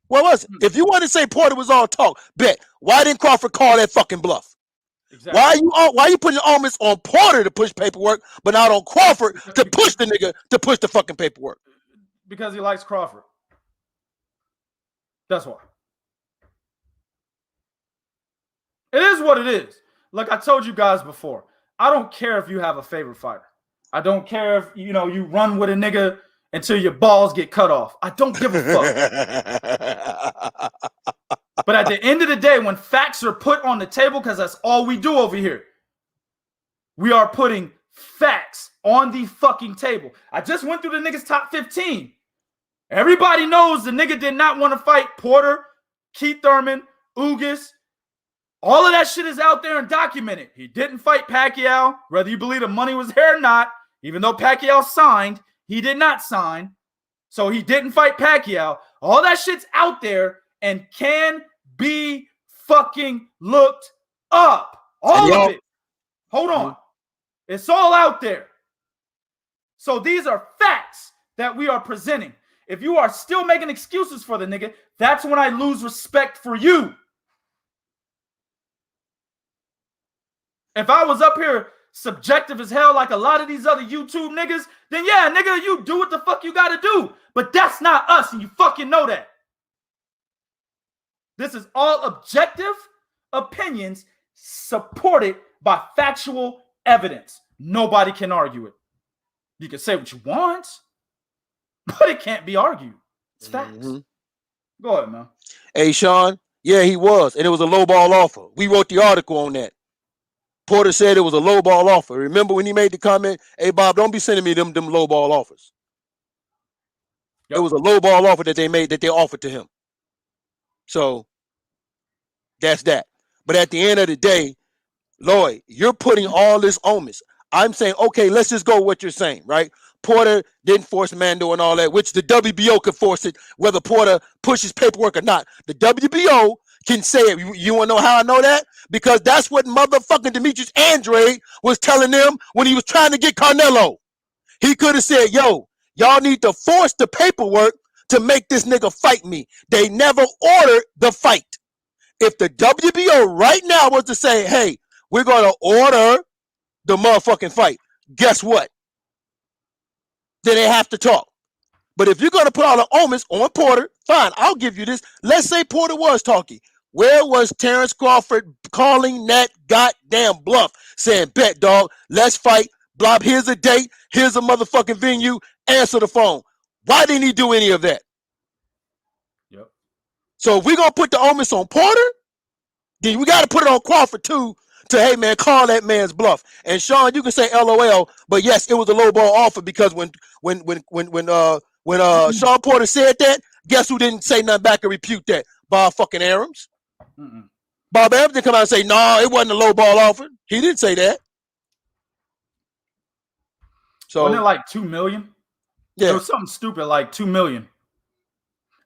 Where was it? If you want to say Porter was all talk, bet. Why didn't Crawford call that fucking bluff? Exactly. Why are you putting onus on Porter to push paperwork, but not on Crawford to push the nigga to push the fucking paperwork? Because he likes Crawford. That's why. It is what it is. Like I told you guys before, I don't care if you have a favorite fighter. I don't care if you run with a nigga until your balls get cut off. I don't give a fuck. But at the end of the day, when facts are put on the table, because that's all we do over here, we are putting facts on the fucking table. I just went through the nigga's top 15. Everybody knows the nigga did not want to fight Porter, Keith Thurman, Ugas. All of that shit is out there and documented. He didn't fight Pacquiao, whether you believe the money was there or not. Even though Pacquiao signed, he did not sign. So he didn't fight Pacquiao. All that shit's out there and can be fucking looked up. All of it. Hold on. It's all out there. So these are facts that we are presenting. If you are still making excuses for the nigga, that's when I lose respect for you. If I was up here subjective as hell like a lot of these other YouTube niggas, then yeah, nigga, you do what the fuck you gotta do. But that's not us, and you fucking know that. This is all objective opinions supported by factual evidence. Nobody can argue it. You can say what you want, but it can't be argued. It's facts. Mm-hmm. Go ahead, man. Hey, Sean. Yeah, he was. And it was a low ball offer. We wrote the article on that. Porter said it was a low ball offer. Remember when he made the comment, hey, Bob, don't be sending me them low ball offers. Yep. It was a low ball offer that they offered to him. So that's that. But at the end of the day, Lloyd, you're putting all this onus. I'm saying, okay, let's just go with what you're saying, right? Porter didn't force Mando and all that, which the WBO could force it, whether Porter pushes paperwork or not. The WBO can say it. You want to know how I know that? Because that's what motherfucking Demetrius Andrade was telling them when he was trying to get Canelo. He could have said, yo, y'all need to force the paperwork to make this nigga fight me. They never ordered the fight. If the WBO right now was to say, hey, we're going to order the motherfucking fight, guess what? Then they have to talk. But if you're going to put all the omens on Porter, fine, I'll give you this. Let's say Porter was talking. Where was Terence Crawford calling that goddamn bluff? Saying, bet, dog, let's fight. Blob, here's a date. Here's a motherfucking venue. Answer the phone. Why didn't he do any of that? Yep. So if we're going to put the omens on Porter, then we got to put it on Crawford too. To, hey, man, call that man's bluff. And Sean, you can say LOL, but yes, it was a low ball offer because when Sean Porter said that, guess who didn't say nothing back and refute that? Bob fucking Arums. Bob Arums didn't come out and say, no, it wasn't a low ball offer. He didn't say that. So wasn't it like $2 million? Yeah. It was something stupid like $2 million.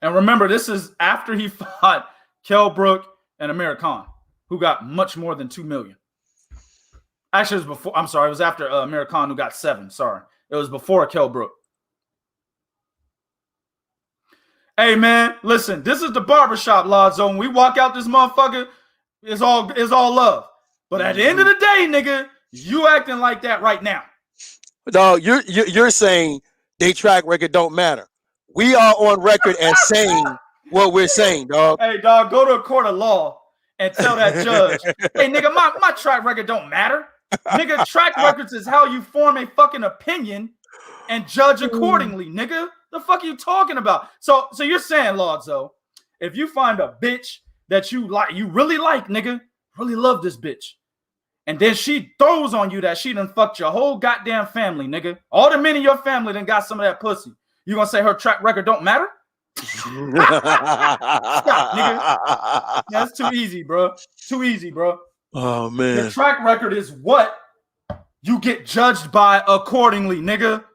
And remember, this is after he fought Kell Brook and Amir Khan, who got much more than $2 million. Actually, it was before. I'm sorry, it was after Amir Khan, who got $7 million. Sorry, it was before Kell Brook. Hey man, listen, this is the barbershop, Lonzo. When we walk out this motherfucker, it's all love. But at the end of the day, nigga, you acting like that right now. Dog, you're saying they track record don't matter. We are on record and saying what we're saying, dog. Hey, dog, go to a court of law and tell that judge, hey, nigga, my track record don't matter. Nigga, track records is how you form a fucking opinion and judge accordingly, nigga. The fuck are you talking about? So you're saying, Lonzo, if you find a bitch that you really like, nigga, really love this bitch, and then she throws on you that she done fucked your whole goddamn family, nigga. All the men in your family done got some of that pussy. You gonna say her track record don't matter? Stop, nigga. That's too easy, bro. Too easy, bro. Oh, man. The track record is what you get judged by accordingly, nigga.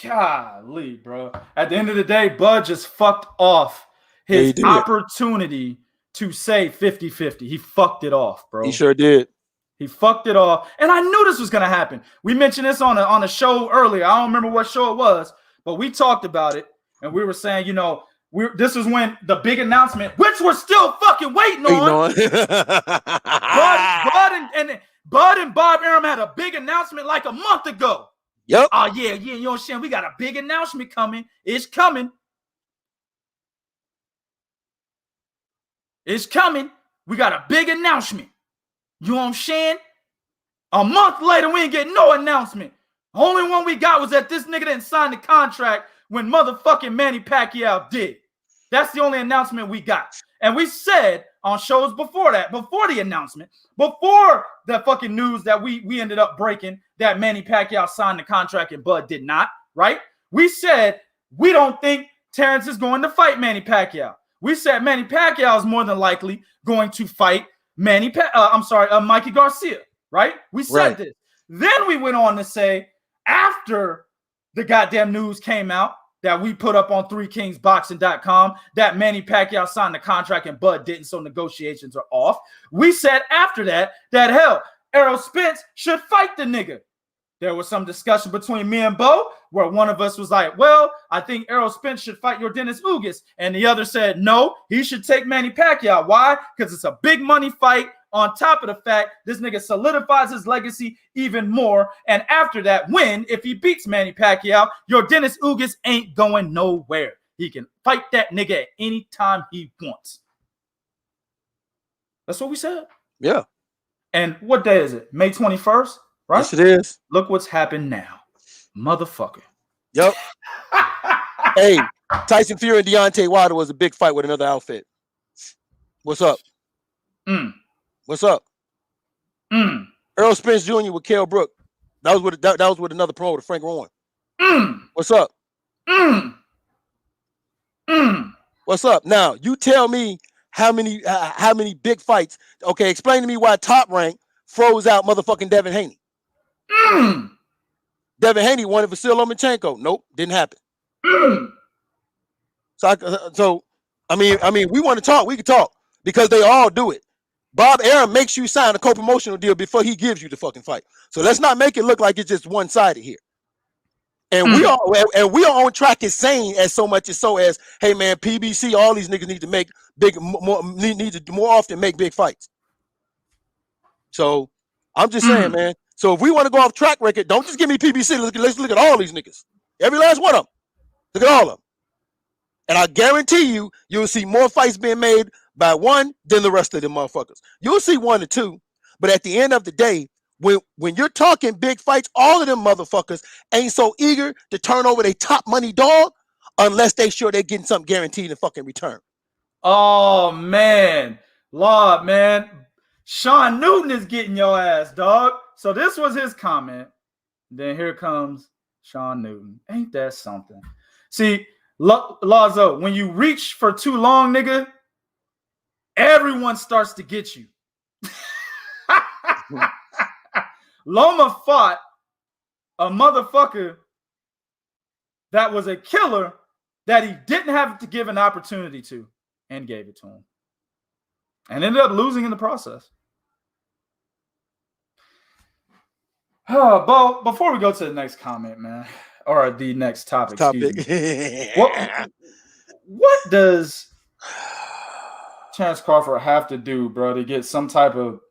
Golly, bro. At the end of the day, Bud just fucked off his opportunity to say 50-50. He fucked it off, bro. He sure did. He fucked it off. And I knew this was going to happen. We mentioned this on a show earlier. I don't remember what show it was, but we talked about it. And we were saying, you know, this is when the big announcement, which we're still fucking waiting on. Bud and Bob Arum had a big announcement like a month ago. Yep. Oh, yeah, you know what I'm saying? We got a big announcement coming. It's coming. It's coming. We got a big announcement. You know what I'm saying? A month later, we ain't getting no announcement. The only one we got was that this nigga didn't sign the contract when motherfucking Manny Pacquiao did. That's the only announcement we got. And we said on shows before that, before the announcement, before the fucking news that we ended up breaking that Manny Pacquiao signed the contract and Bud did not, right? We said we don't think Terence is going to fight Manny Pacquiao. We said Manny Pacquiao is more than likely going to fight Mikey Garcia, right? We said this. Then we went on to say after the goddamn news came out that we put up on 3kingsboxing.com that Manny Pacquiao signed the contract and Bud didn't, so negotiations are off. We said after that hell, Errol Spence should fight the nigga. There was some discussion between me and Bo where one of us was like, well, I think Errol Spence should fight Yordenis Ugas. And the other said, no, he should take Manny Pacquiao. Why? Because it's a big money fight. On top of the fact, this nigga solidifies his legacy even more. And after that win, if he beats Manny Pacquiao, Yordenis Ugas ain't going nowhere. He can fight that nigga at any time he wants. That's what we said. Yeah. And what day is it? May 21st? Right? Yes, it is. Look what's happened now. Motherfucker. Yep. Hey, Tyson Fury and Deontay Wilder was a big fight with another outfit. What's up? What's up? Errol Spence Jr. with Kell Brook. That was with another promoter, Frank Rowan. What's up? What's up? Now, you tell me how many big fights. Okay, explain to me why Top Rank froze out motherfucking Devin Haney. Devin Haney wanted Vasyl Lomachenko. Nope, didn't happen. So I mean, we want to talk. We can talk because they all do it. Bob Arum makes you sign a co-promotional deal before he gives you the fucking fight. So let's not make it look like it's just one-sided here. And we are on track as saying as so much as so as, hey man, PBC, all these niggas need to make need to more often make big fights. So I'm just saying, man. So if we want to go off track record, don't just give me PBC. Let's look at all these niggas. Every last one of them. Look at all of them. And I guarantee you'll see more fights being made by one than the rest of them motherfuckers. You'll see 1 or 2, but at the end of the day, when you're talking big fights, all of them motherfuckers ain't so eager to turn over their top money dog unless they sure they're getting something guaranteed in fucking return. Oh man, Lord, man, Sean Newton is getting your ass, dog. So this was his comment. Then here comes Sean Newton. Ain't that something? See, Lazo, when you reach for too long, nigga, everyone starts to get you. Loma fought a motherfucker that was a killer that he didn't have to give an opportunity to, and gave it to him. And ended up losing in the process. Oh, Bo, before we go to the next comment, man, or the next topic. What does Terence Crawford have to do, bro, to get some type of,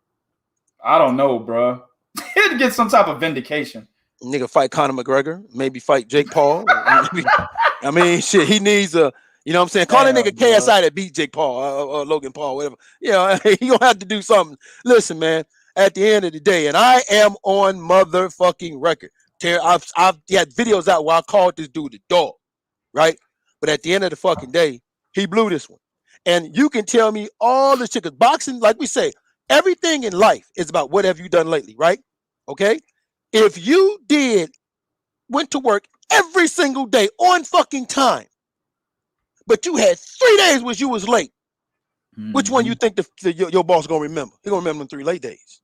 I don't know, bro, to get some type of vindication? Nigga fight Conor McGregor, maybe fight Jake Paul. I mean, shit, he needs a, you know what I'm saying? Call that nigga KSI that beat Jake Paul or Logan Paul, whatever. You know, he gonna have to do something. Listen, man, at the end of the day, and I am on motherfucking record. I've had videos out where I called this dude a dog, right? But at the end of the fucking day, he blew this one. And you can tell me all this shit, because boxing, like we say, everything in life is about what have you done lately, right? Okay? If you went to work every single day on fucking time, but you had 3 days which you was late, which one you think your boss gonna remember? He gonna remember them 3 late days.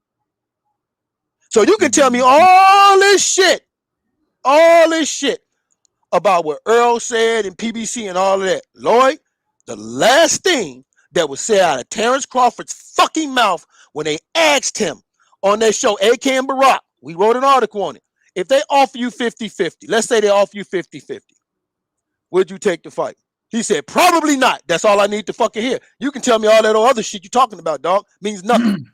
So you can tell me all this shit about what Earl said and PBC and all of that. Lloyd, the last thing that was said out of Terence Crawford's fucking mouth when they asked him on their show, AK and Barack, we wrote an article on it. If they offer you 50-50, let's say they offer you 50-50, would you take the fight? He said, probably not. That's all I need to fucking hear. You can tell me all that other shit you're talking about, dog. Means nothing.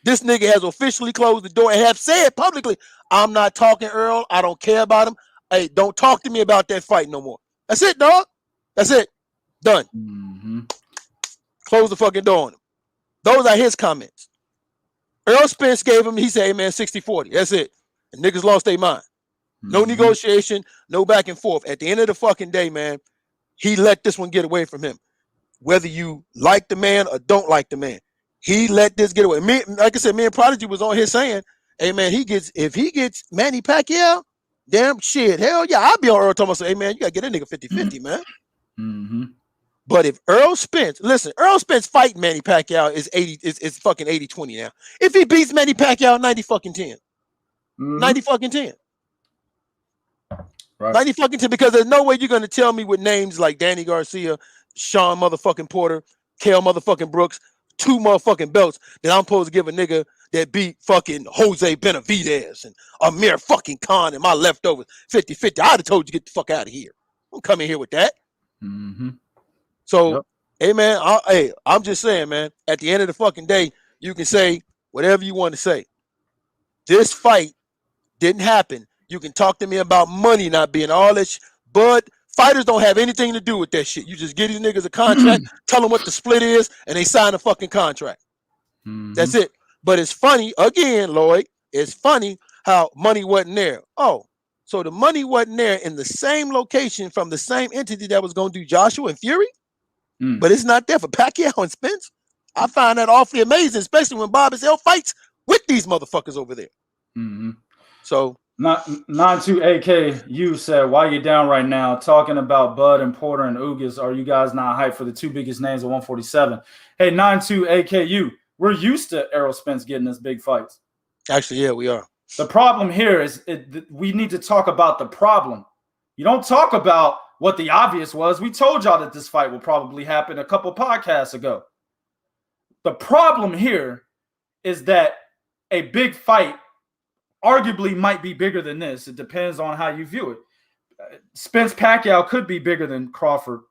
This nigga has officially closed the door and have said publicly, I'm not talking Earl. I don't care about him. Hey, don't talk to me about that fight no more. That's it, dog. That's it. Done. Close the fucking door on him. Those are his comments. Errol Spence gave him, he said, hey, man, 60-40. That's it. And niggas lost their mind. No negotiation, no back and forth. At the end of the fucking day, man, he let this one get away from him. Whether you like the man or don't like the man, he let this get away. Me, like I said, me and Prodigy was on here saying, hey, man, if he gets Manny Pacquiao, damn shit, hell yeah, I'll be on Earl talking about, hey, man, you got to get that nigga 50-50, man. But if Errol Spence, listen, Errol Spence fighting Manny Pacquiao is fucking 80-20 now. If he beats Manny Pacquiao, 90-10. 90-10. Right. 90-10, because there's no way you're going to tell me with names like Danny Garcia, Sean motherfucking Porter, Kale motherfucking Brooks, 2 motherfucking belts that I'm supposed to give a nigga that beat fucking Jose Benavidez and Amir fucking Khan and my leftovers 50-50. I'd have told you get the fuck out of here. Don't come in here with that. So, hey, man, I'm just saying, man, at the end of the fucking day, you can say whatever you want to say. This fight didn't happen. You can talk to me about money not being all that but fighters don't have anything to do with that shit. You just give these niggas a contract, tell them what the split is, and they sign a fucking contract. That's it. But it's funny, again, Lloyd, it's funny how money wasn't there. Oh, so the money wasn't there in the same location from the same entity that was going to do Joshua and Fury, but it's not there for Pacquiao and Spence. I find that awfully amazing, especially when Bob Brazil fights with these motherfuckers over there. So, 92AK, you said, why you down right now talking about Bud and Porter and Ugas? Are you guys not hyped for the 2 biggest names of 147? Hey, 92AKU, We're used to Errol Spence getting us big fights. Actually, yeah, we are. The problem here is we need to talk about the problem. You don't talk about what the obvious was. We told y'all that this fight will probably happen a couple podcasts ago. The problem here is that a big fight arguably might be bigger than this. It depends on how you view it. Spence Pacquiao could be bigger than Crawford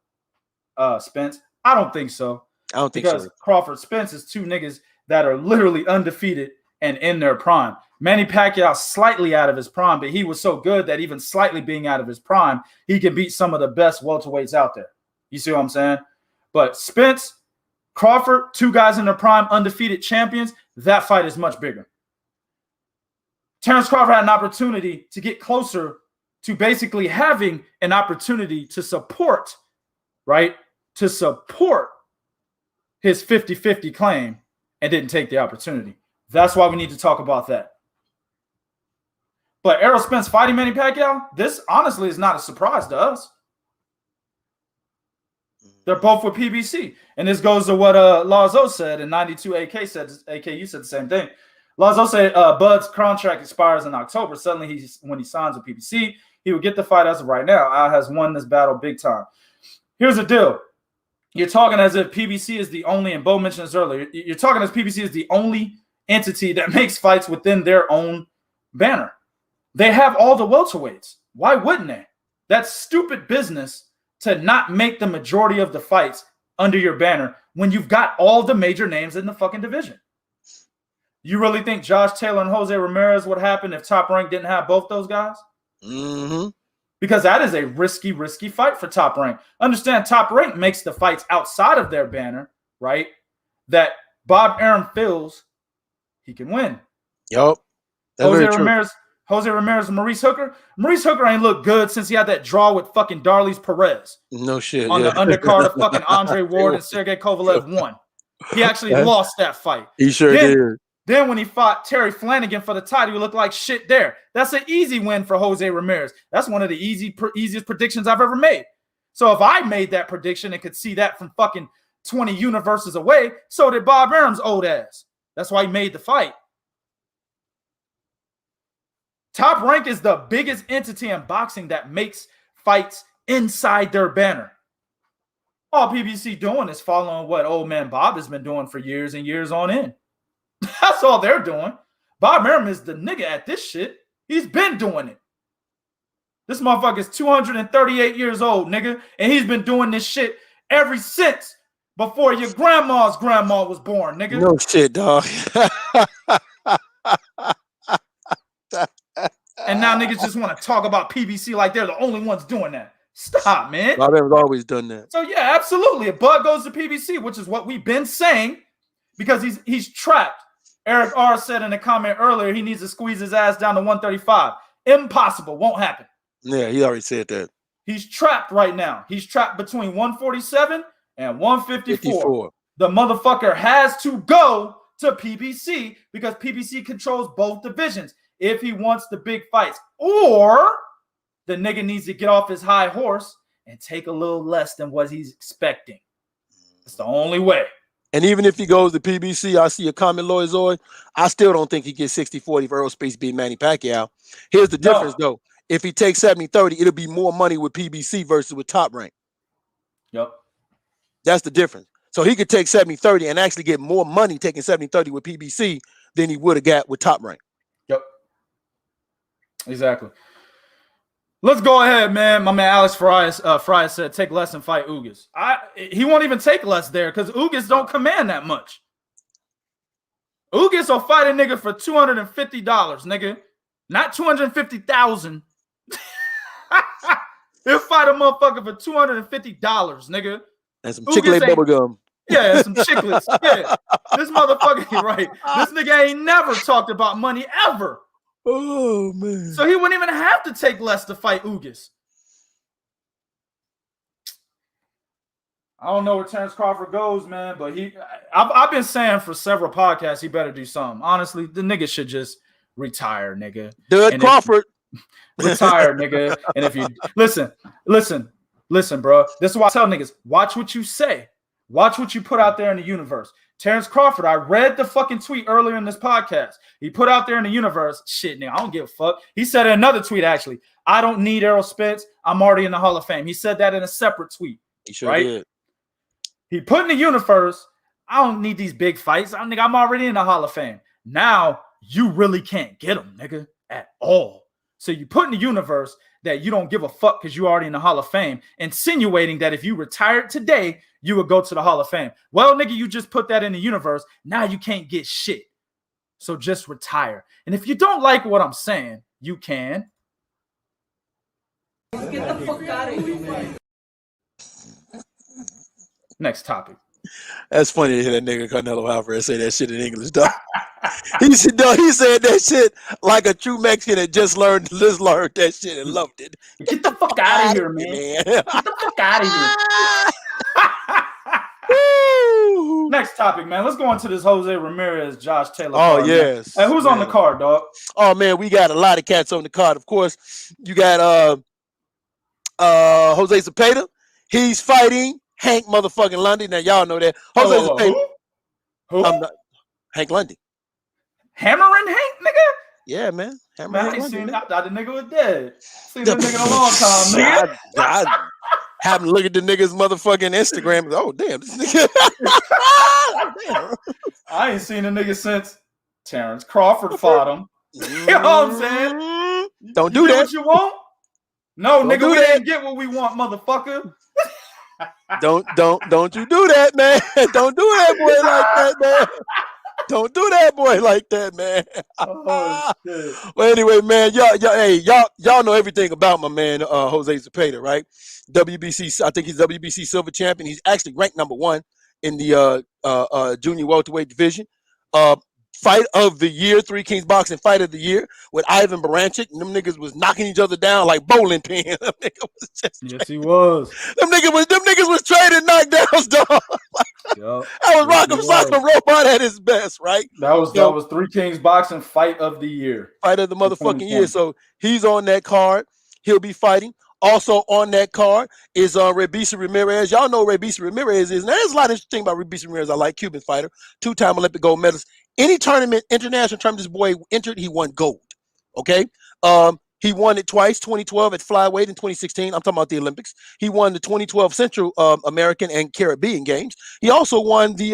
Spence. I don't think so. I don't think because so. Crawford Spence is two niggas that are literally undefeated and in their prime. Manny Pacquiao slightly out of his prime, but he was so good that even slightly being out of his prime, he can beat some of the best welterweights out there. You see what I'm saying? But Spence, Crawford, two guys in their prime, undefeated champions, that fight is much bigger. Terence Crawford had an opportunity to get closer to basically having an opportunity to support, right? To support his 50-50 claim and didn't take the opportunity. That's why we need to talk about that. But Errol Spence fighting Manny Pacquiao, this honestly is not a surprise to us. They're both with PBC. And this goes to what Lazo said in 92. AK said, you said the same thing. Lazo said Bud's contract expires in October. Suddenly, when he signs with PBC, he would get the fight as of right now. Al has won this battle big time. Here's the deal. You're talking as if PBC is the only, and Bo mentioned this earlier, you're talking as PBC is the only entity that makes fights within their own banner. They have all the welterweights. Why wouldn't they? That's stupid business to not make the majority of the fights under your banner when you've got all the major names in the fucking division. You really think Josh Taylor and Jose Ramirez would happen if Top Rank didn't have both those guys? Mm-hmm. Because that is a risky fight for Top Rank. Understand, Top Rank makes the fights outside of their banner, right? That Bob Arum feels he can win. Yup. Jose Ramirez and Maurice Hooker. Maurice Hooker ain't looked good since he had that draw with fucking Darley's Perez. No shit. On the undercard of fucking Andre Ward and Sergey Kovalev won. He actually lost that fight. He sure did. Then when he fought Terry Flanagan for the title, he looked like shit there. That's an easy win for Jose Ramirez. That's one of the easiest predictions I've ever made. So if I made that prediction and could see that from fucking 20 universes away, so did Bob Arum's old ass. That's why he made the fight. Top Rank is the biggest entity in boxing that makes fights inside their banner. All PBC doing is following what old man Bob has been doing for years and years on end. That's all they're doing. Bob Arum is the nigga at this shit. He's been doing it. This motherfucker is 238 years old, nigga, and he's been doing this shit ever since before your grandma's grandma was born, nigga. No shit, dog. And now niggas just want to talk about PBC like they're the only ones doing that. Stop, man. Bob Arum's always done that. So yeah, absolutely. If Bud goes to PBC, which is what we've been saying, because he's trapped. Eric R said in a comment earlier he needs to squeeze his ass down to 135. Impossible. Won't happen. Yeah, he already said that. He's trapped right now. He's trapped between 147 and 154. The motherfucker has to go to PBC because PBC controls both divisions if he wants the big fights. Or the nigga needs to get off his high horse and take a little less than what he's expecting. It's the only way. And even if he goes to PBC, I see a comment, Lloyd Zoy. I still don't think he gets 60-40 for Errol Spence beating Manny Pacquiao. Here's the difference, though. If he takes 70-30, it'll be more money with PBC versus with Top Rank. Yep. That's the difference. So he could take 70-30 and actually get more money taking 70-30 with PBC than he would have got with Top Rank. Yep. Exactly. Let's go ahead, man. My man Alex Fry said take less and fight Ugas. He won't even take less there because Ugas don't command that much. Ugas will fight a nigga for $250, nigga. Not $250,000. He'll fight a motherfucker for $250, nigga. And some Chick-fil-A bubble gum. Yeah, some chiclets. Yeah. This motherfucker, right. This nigga ain't never talked about money ever. Oh, man. So he wouldn't even have to take less to fight Ugas. I don't know where Terence Crawford goes, man, but I've been saying for several podcasts he better do something. Honestly, the nigga should just retire, nigga. Doug Crawford. Retire, nigga. And if you listen, bro. This is why I tell niggas, watch what you say. Watch what you put out there in the universe. Terence Crawford, I read the fucking tweet earlier in this podcast. He put out there in the universe, shit, nigga, I don't give a fuck. He said in another tweet, actually, I don't need Errol Spence. I'm already in the Hall of Fame. He said that in a separate tweet. He sure did. He put in the universe, I don't need these big fights. I'm already in the Hall of Fame. Now, you really can't get him, nigga, at all. So you put in the universe that you don't give a fuck because you're already in the Hall of Fame, insinuating that if you retired today, you would go to the Hall of Fame. Well, nigga, you just put that in the universe. Now you can't get shit. So just retire. And if you don't like what I'm saying, you can. Get the fuck out of here, man. Next topic. That's funny to hear that nigga Canelo Alvarez say that shit in English, dog. He said that shit like a true Mexican that just learned that shit and loved it. Get the fuck out of here, man. Get the fuck out of here. Next topic, man. Let's go on to this Jose Ramirez, Josh Taylor. Oh, card, yes. Man. And who's on the card, dog? Oh, man, we got a lot of cats on the card. Of course, you got Jose Zepeda. He's fighting Hank motherfucking Lundy. Now, y'all know that. Jose Zepeda. Who? Hank Lundy. Hammering Hank, nigga? Yeah, man. I ain't seen it. I thought the nigga was dead. Seen that nigga in a long time, nigga. I happened to look at the nigga's motherfucking Instagram. Oh, damn. This nigga. Damn. I ain't seen a nigga since Terence Crawford fought him. You know what I'm saying? Don't do that. What you want? No, Don't nigga, we didn't get what we want, motherfucker. Don't you do that, man. Don't do that boy like that, man. Don't do that boy like that, man. Oh, shit. Well, anyway, man, y'all know everything about my man Jose Zepeda, right? WBC, I think he's WBC silver champion. He's actually ranked number 1 in the junior welterweight division. Fight of the year, Three Kings Boxing Fight of the Year with Ivan Baranchik. And them niggas was knocking each other down like bowling pins. Them niggas was just yes, he was. Them niggas was trading knockdowns, dog. Yep. That was Rock'em Sock'em Robot at his best, right? That was Three Kings Boxing Fight of the Year. Fight of the motherfucking year. So he's on that card. He'll be fighting. Also on that card is Rebisa Ramirez. Y'all know Rebisa Ramirez is. Now, there's a lot of interesting about Rebisa Ramirez. I like Cuban fighter, 2-time Olympic gold medalist. Any tournament, international tournament this boy entered, he won gold. Okay? He won it twice, 2012 at flyweight and 2016. I'm talking about the Olympics. He won the 2012 Central American and Caribbean Games. He also won the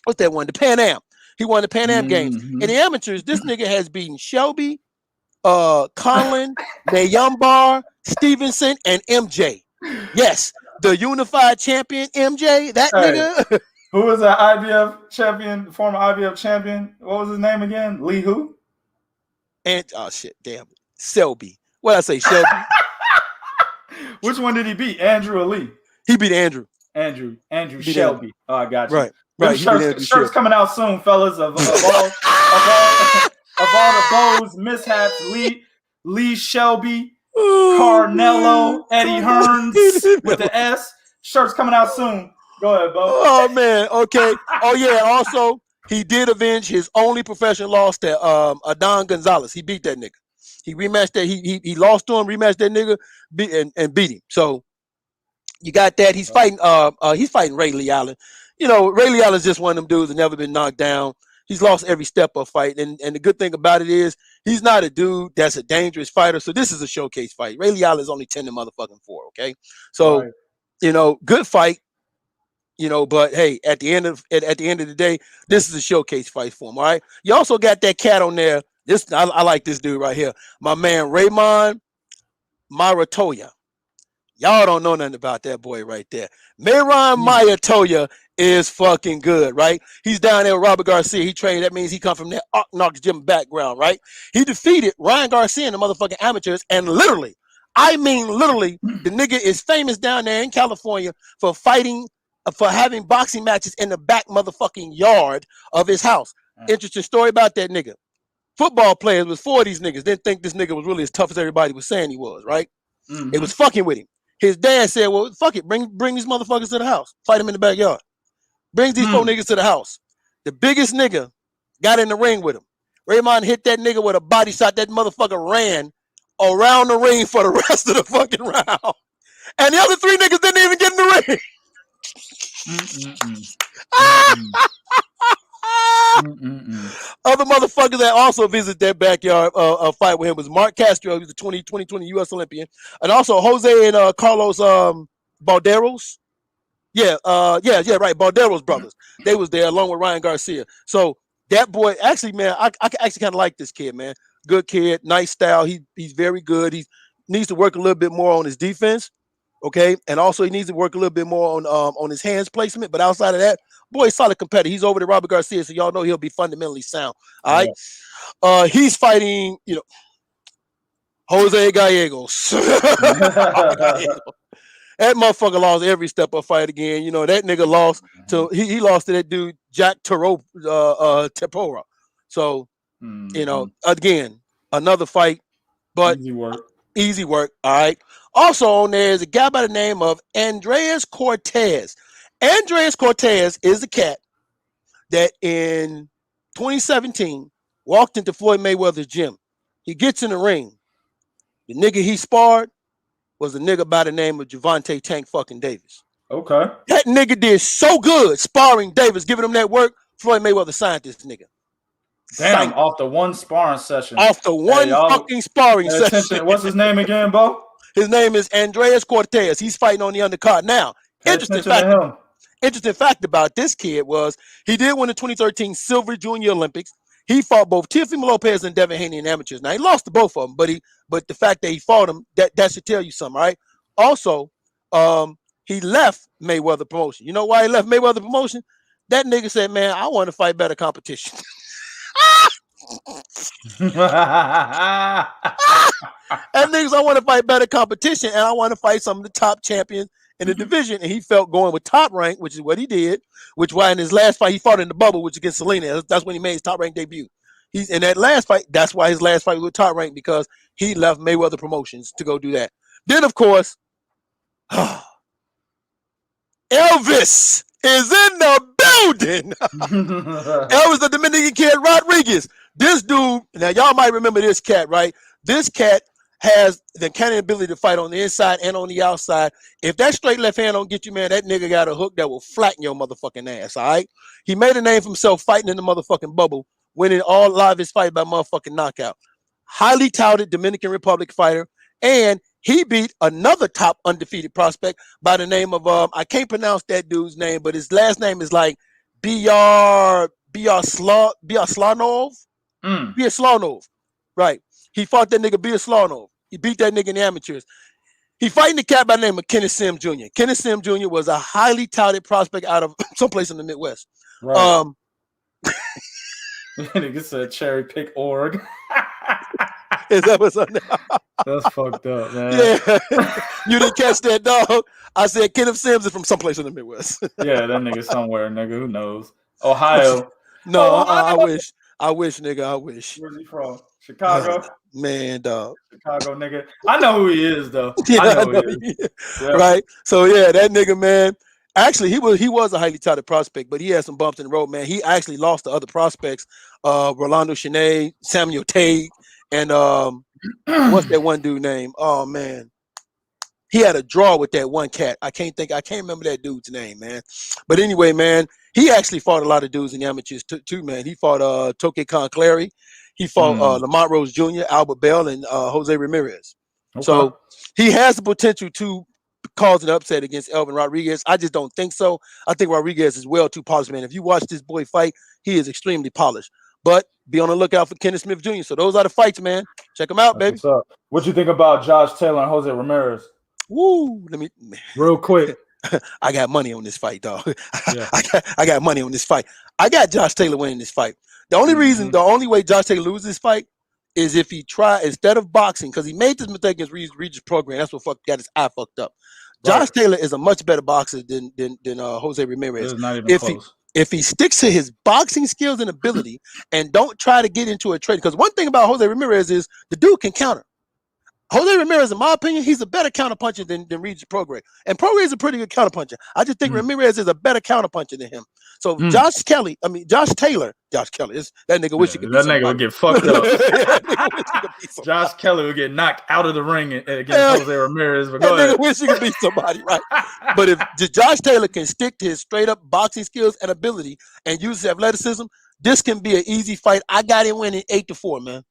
what's that one? The Pan Am. He won the Pan Am Games. In the amateurs, this nigga has beaten Shelby, Conlon, Mayumbar, Stevenson, and MJ. Yes, the unified champion MJ. That nigga. Who was an IBF champion, former IBF champion? What was his name again? Lee who? And oh shit, damn it, Selby. What I say, Shelby? Which one did he beat? Andrew or Lee? He beat Andrew. Andrew Shelby. Oh, I got you. Right. Shirts coming out soon, fellas. Of all the bows, mishaps, Lee Shelby, Carnello, Eddie Hearns with the S. Shirts coming out soon. Go ahead, Bo. Oh man. Okay. Oh yeah. Also, he did avenge his only professional loss to Adon Gonzalez. He beat that nigga. He rematched that. He lost to him. Rematched that nigga. And beat him. So you got that. He's fighting. He's fighting Ray Lee Allen. You know, Ray Lee Allen's just one of them dudes that never been knocked down. He's lost every step of fight. And the good thing about it is he's not a dude that's a dangerous fighter. So this is a showcase fight. Ray Lee Allen is only 10 to motherfucking 4. Okay. So you know, good fight. You know, but hey, at the end of the day, this is a showcase fight for him. All right. You also got that cat on there. I like this dude right here. My man Raymond Maratoya. Y'all don't know nothing about that boy right there. Mayron Maratoya is fucking good, right? He's down there with Robert Garcia. He trained. That means he come from that Knox gym background, right? He defeated Ryan Garcia in the motherfucking amateurs, and literally, the nigga is famous down there in California for having boxing matches in the back motherfucking yard of his house. Interesting story about that nigga. Football players was 4 of these niggas didn't think this nigga was really as tough as everybody was saying he was, right? It was fucking with him. His dad said, well, fuck it, bring these motherfuckers to the house. Fight them in the backyard. Brings these 4 niggas to the house. The biggest nigga got in the ring with him. Raymond hit that nigga with a body shot. That motherfucker ran around the ring for the rest of the fucking round. And the other 3 niggas didn't even get in the ring. motherfuckers that also visit that backyard fight with him was Mark Castro, who's the 2020 U.S. Olympian, and also Jose and Carlos Balderos. Yeah, right. Balderos brothers. They was there along with Ryan Garcia. So that boy, actually, man, I actually kind of like this kid, man. Good kid, nice style. He's very good. He needs to work a little bit more on his defense. Okay, and also he needs to work a little bit more on his hands placement. But outside of that, boy, solid competitor. He's over to Robert Garcia, so y'all know he'll be fundamentally sound. All right, he's fighting, Jose Gallegos. That motherfucker lost every step up fight again. That nigga lost to he lost to that dude Jack Tepora. So again, another fight, but easy work. All right. Also on there is a guy by the name of Andreas Cortez. Andreas Cortez is a cat that in 2017 walked into Floyd Mayweather's gym. He gets in the ring. The nigga he sparred was a nigga by the name of Javante Tank fucking Davis. Okay. That nigga did so good sparring Davis, giving him that work. Floyd Mayweather signed this nigga. Damn, off the one sparring session. Off the one fucking sparring session. What's his name again, Bo? His name is Andreas Cortez. He's fighting on the undercard. Now, interesting fact about this kid was he did win the 2013 Silver Junior Olympics. He fought both Teofimo Lopez and Devin Haney in amateurs. Now, he lost to both of them, but the fact that he fought him, that should tell you something, right? Also, he left Mayweather promotion. You know why he left Mayweather promotion? That nigga said, man, I want to fight better competition. And niggas, I want to fight better competition, and I want to fight some of the top champions in the division. And he felt going with Top Rank, which is what he did, which why in his last fight he fought in the bubble, which against Selena. That's when he made his Top Rank debut. He's in that last fight. That's why his last fight was with Top Rank, because he left Mayweather Promotions to go do that. Then, of course, Elvis is in the building. Elvis, the Dominican kid, Rodriguez. This dude, now y'all might remember this cat, right? This cat has the kind of ability to fight on the inside and on the outside. If that straight left hand don't get you, man, that nigga got a hook that will flatten your motherfucking ass, all right? He made a name for himself fighting in the motherfucking bubble, winning all live his fight by motherfucking knockout. Highly touted Dominican Republic fighter, and he beat another top undefeated prospect by the name of, I can't pronounce that dude's name, but his last name is like Biar Slanov. Biar right? He fought that nigga Biar Slanov. He beat that nigga in the amateurs. He fighting the cat by the name of Kenneth Sim Jr. Kenneth Sim Jr. was a highly touted prospect out of someplace in the Midwest. Right. Nigga said cherry pick org. Is that what's on there? That's fucked up, man. Yeah. You didn't catch that, dog. I said Kenneth Sims is from someplace in the Midwest. Yeah, that nigga somewhere, nigga. Who knows? Ohio. No, I wish. I wish, nigga. I wish. Where's he from? Chicago? Man, dog. Chicago, nigga. I know who he is, though. Yeah, I know who he is. Yeah. Right? So, yeah, that nigga, man. Actually, he was a highly touted prospect, but he had some bumps in the road, man. He actually lost to other prospects, Rolando Cheney, Samuel Tate, and what's that one dude name? Oh, man. He had a draw with that one cat. I can't remember that dude's name, man. But anyway, man, he actually fought a lot of dudes in the amateurs too, man. He fought Toke Conclary. He fought Lamont Rose Jr., Albert Bell, and Jose Ramirez. Okay. So he has the potential to cause an upset against Elvin Rodriguez. I just don't think so. I think Rodriguez is well too polished, man. If you watch this boy fight, he is extremely polished. But be on the lookout for Kenneth Smith Jr. So those are the fights, man. Check them out, baby. What's up? What you think about Josh Taylor and Jose Ramirez? Woo! Let me real quick. I got money on this fight, dog. Yeah. I got money on this fight. I got Josh Taylor winning this fight. The only way Josh Taylor loses this fight is if he instead of boxing, because he made this mistake against Regis Program. That's what got his eye fucked up. Josh Taylor is a much better boxer than Jose Ramirez. Not even close. If he sticks to his boxing skills and ability and don't try to get into a trade, because one thing about Jose Ramirez is the dude can counter. Jose Ramirez, in my opinion, he's a better counterpuncher than Regis Prograis. And Prograis is a pretty good counterpuncher. I just think Ramirez is a better counterpuncher than him. So Josh Taylor, that nigga wish he could be that nigga would get fucked up. Josh Kelly would get knocked out of the ring against Jose Ramirez. But go ahead. Nigga wish he could be somebody, right? But if Josh Taylor can stick to his straight up boxing skills and ability and use his athleticism, this can be an easy fight. I got him winning 8-4, man.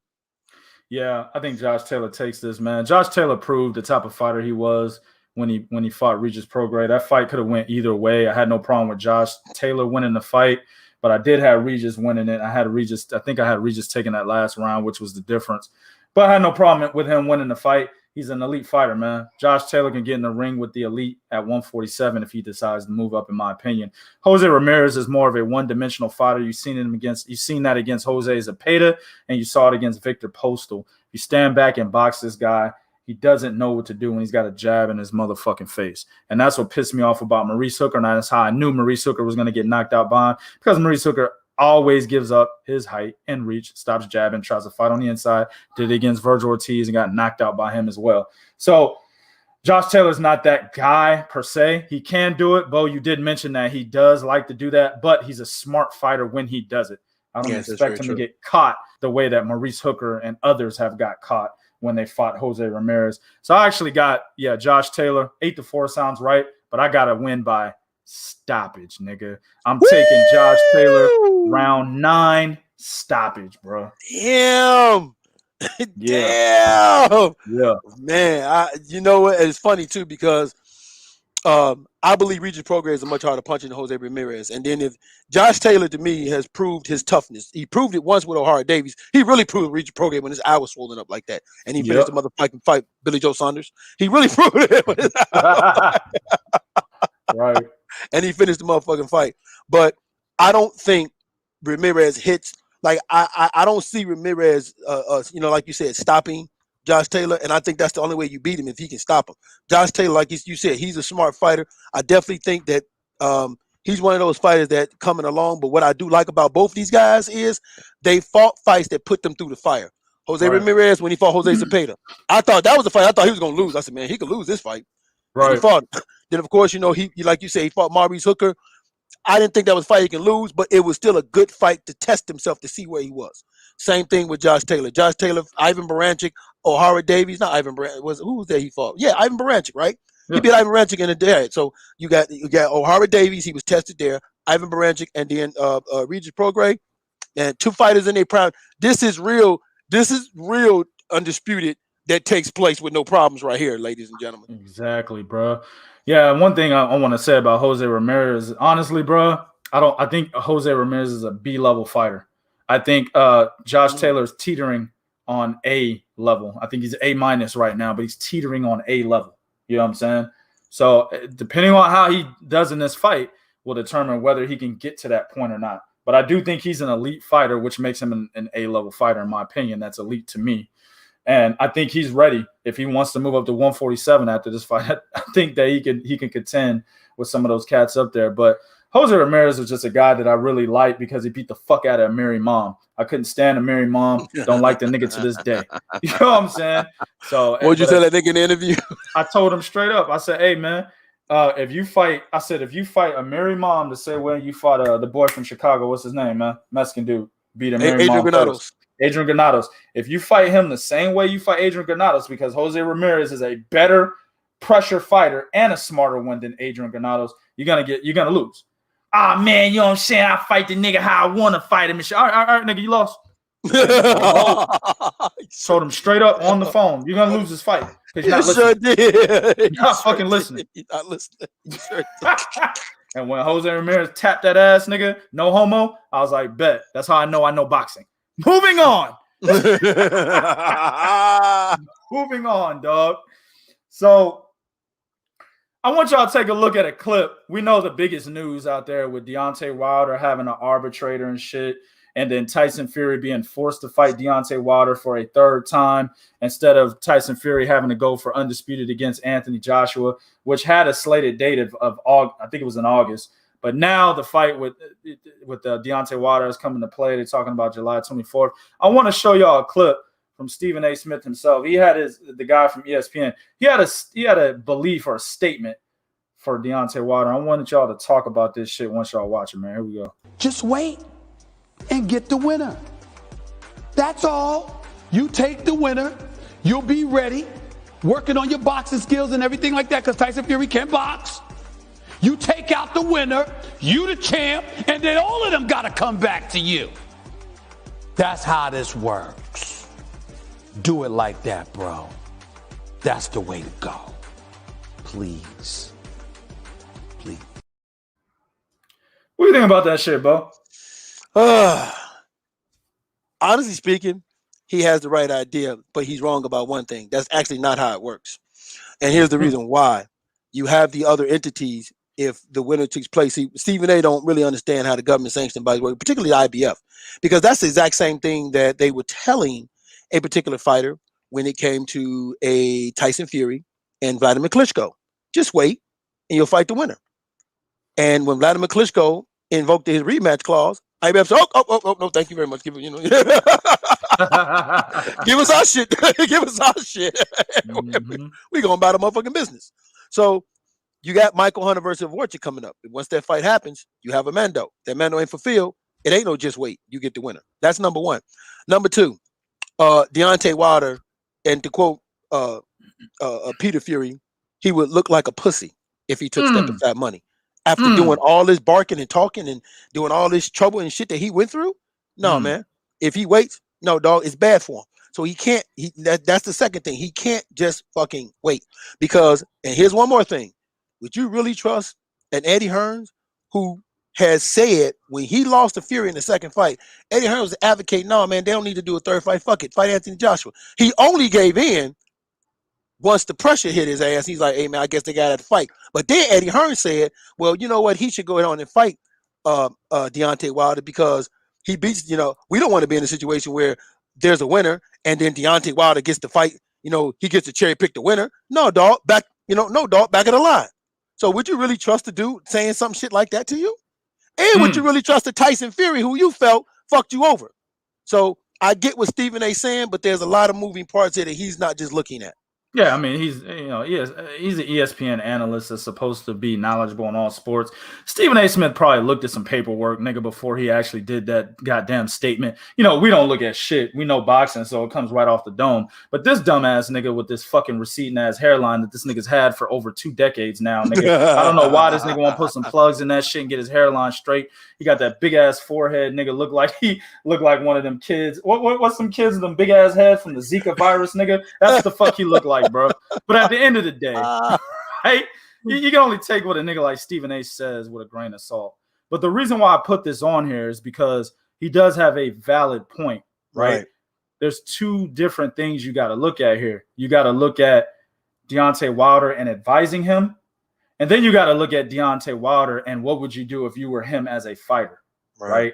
Yeah, I think Josh Taylor takes this, man. Josh Taylor proved the type of fighter he was when he fought Regis Prograis. That fight could have went either way. I had no problem with Josh Taylor winning the fight, but I did have Regis winning it. I think I had Regis taking that last round, which was the difference. But I had no problem with him winning the fight. He's an elite fighter, man. Josh Taylor can get in the ring with the elite at 147 if he decides to move up, in my opinion. Jose Ramirez is more of a one-dimensional fighter. You've seen that against Jose Zepeda, and you saw it against Victor Postal. You stand back and box this guy, he doesn't know what to do when he's got a jab in his motherfucking face. And that's what pissed me off about Maurice Hooker. And that's how I knew Maurice Hooker was going to get knocked out by him, because Maurice Hooker always gives up his height and reach, stops jabbing, tries to fight on the inside, did it against Virgil Ortiz and got knocked out by him as well. So Josh Taylor's not that guy per se. He can do it. Bo, you did mention that he does like to do that, but he's a smart fighter when he does it. I don't expect him to get caught the way that Maurice Hooker and others have got caught when they fought Jose Ramirez. So I actually got, Josh Taylor. 8-4 sounds right, but I got to win by stoppage, nigga. I'm taking Josh Taylor round 9 stoppage, bro. Damn. Yeah. Damn. Yeah. Man, you know what? It's funny too, because I believe Regis Prograis is a much harder puncher than Jose Ramirez. And then if Josh Taylor, to me, has proved his toughness. He proved it once with O'Hara Davies. He really proved Regis Prograis when his eye was swollen up like that. And he finished the motherfucking fight, Billy Joe Saunders. He really proved it when his eye right. And he finished the motherfucking fight. But I don't think Ramirez hits. Like, I don't see Ramirez, like you said, stopping Josh Taylor. And I think that's the only way you beat him, if he can stop him. Josh Taylor, like you said, he's a smart fighter. I definitely think that he's one of those fighters that coming along. But what I do like about both these guys is they fought fights that put them through the fire. Jose Ramirez, when he fought Jose Zepeda, I thought that was a fight. I thought he was going to lose. I said, man, he could lose this fight. Right. And he fought. Then, of course, he, like you say, he fought Maurice Hooker. I didn't think that was a fight he can lose, but it was still a good fight to test himself to see where he was. Same thing with Josh Taylor. Josh Taylor, Ivan Baranchyk, O'Hara Davies. Not Ivan Baranchyk. Who was that he fought? Yeah, Ivan Baranchyk, right? Yeah. He beat Ivan Baranchyk in the day. So you got O'Hara Davies. He was tested there. Ivan Baranchyk, and then Regis Prograis, and 2 fighters in their prime. This is real. This is real undisputed that takes place with no problems right here, ladies and gentlemen. Exactly, bro. Yeah, one thing I want to say about Jose Ramirez, honestly, bro, I think Jose Ramirez is a B-level fighter. I think Josh Taylor's teetering on A level. I think he's A- right now, but he's teetering on A level. You know what I'm saying? So depending on how he does in this fight will determine whether he can get to that point or not. But I do think he's an elite fighter, which makes him an A-level fighter, in my opinion. That's elite to me. And I think he's ready if he wants to move up to 147 after this fight. I think that he can contend with some of those cats up there. But Jose Ramirez is just a guy that I really like because he beat the fuck out of Amiri Mom. I couldn't stand Amiri Mom. Don't like the nigga to this day. You know what I'm saying? So what'd you tell that nigga in the interview? I told him straight up. I said, hey, man, if you fight Amiri Mom the same way you fought the boy from Chicago, what's his name, man? Mexican dude. Beat Amiri Mom first. Adrian Granados. If you fight him the same way you fight Adrian Granados, because Jose Ramirez is a better pressure fighter and a smarter one than Adrian Granados, you're gonna lose. Ah, man, you know what I'm saying? I fight the nigga how I want to fight him. All right, nigga, you lost. Told him straight up on the phone, you're gonna lose this fight. You're not listening. You're not fucking listening. You're not listening. You sure and when Jose Ramirez tapped that ass, nigga, no homo, I was like, bet. That's how I know boxing. Moving on. Moving on, dog. So I want y'all to take a look at a clip. We know the biggest news out there with Deontay Wilder having an arbitrator and shit, and then Tyson Fury being forced to fight Deontay Wilder for a 3rd time instead of Tyson Fury having to go for undisputed against Anthony Joshua, which had a slated date of August. I think it was in August. But now the fight with Deontay Wilder is coming to play. They're talking about July 24th. I want to show y'all a clip from Stephen A. Smith himself. He had the guy from ESPN. He had a belief or a statement for Deontay Wilder. I wanted y'all to talk about this shit once y'all watch it, man. Here we go. Just wait and get the winner. That's all. You take the winner. You'll be ready, working on your boxing skills and everything like that, because Tyson Fury can box. You take out the winner, you the champ, and then all of them got to come back to you. That's how this works. Do it like that, bro. That's the way to go. Please. Please. What do you think about that shit, Bo? Honestly speaking, he has the right idea, but he's wrong about one thing. That's actually not how it works. And here's the reason why. You have the other entities. If the winner takes place, Stephen A. don't really understand how the government sanctioned bodies work, particularly IBF, because that's the exact same thing that they were telling a particular fighter when it came to a Tyson Fury and Vladimir Klitschko. Just wait, and you'll fight the winner. And when Vladimir Klitschko invoked his rematch clause, IBF said, "Oh, no, thank you very much. Give us our shit. Give us our shit. We gonna buy the motherfucking business." So you got Michael Hunter versus Vorchik coming up. Once that fight happens, you have a Mando. That Mando ain't fulfilled. It ain't no just wait. You get the winner. That's number one. Number two, Deontay Wilder, and to quote Peter Fury, he would look like a pussy if he took Step of Fat Money. After doing all this barking and talking and doing all this trouble and shit that he went through, no, man. If he waits, no, dog, it's bad for him. So he can't, that's the second thing. He can't just fucking wait. Because, and here's one more thing. Would you really trust an Eddie Hearns who has said when he lost to Fury in the second fight, Eddie Hearns was advocating, no, man, they don't need to do a third fight. Fuck it. Fight Anthony Joshua. He only gave in once the pressure hit his ass. He's like, hey, man, I guess they got to fight. But then Eddie Hearns said, well, you know what? He should go ahead on and fight Deontay Wilder because he beats, we don't want to be in a situation where there's a winner and then Deontay Wilder gets to fight, he gets to cherry pick the winner. No, dog, back of the line. So would you really trust the dude saying some shit like that to you? And would you really trust the Tyson Fury who you felt fucked you over? So I get what Stephen A. saying, but there's a lot of moving parts here that he's not just looking at. Yeah, I mean, he's an ESPN analyst that's supposed to be knowledgeable in all sports. Stephen A. Smith probably looked at some paperwork, nigga, before he actually did that goddamn statement. We don't look at shit. We know boxing, so it comes right off the dome. But this dumbass nigga with this fucking receding ass hairline that this nigga's had for over 2 decades now, nigga. I don't know why this nigga won't put some plugs in that shit and get his hairline straight. He got that big ass forehead, nigga. Look like one of them kids. What's some kids with them big ass heads from the Zika virus, nigga? That's what the fuck he look like, bro. But at the end of the day, right? You can only take what a nigga like Stephen A. says with a grain of salt. But the reason why I put this on here is because he does have a valid point, right? There's 2 different things you got to look at here. You got to look at Deontay Wilder and advising him. And then you got to look at Deontay Wilder and what would you do if you were him as a fighter, right?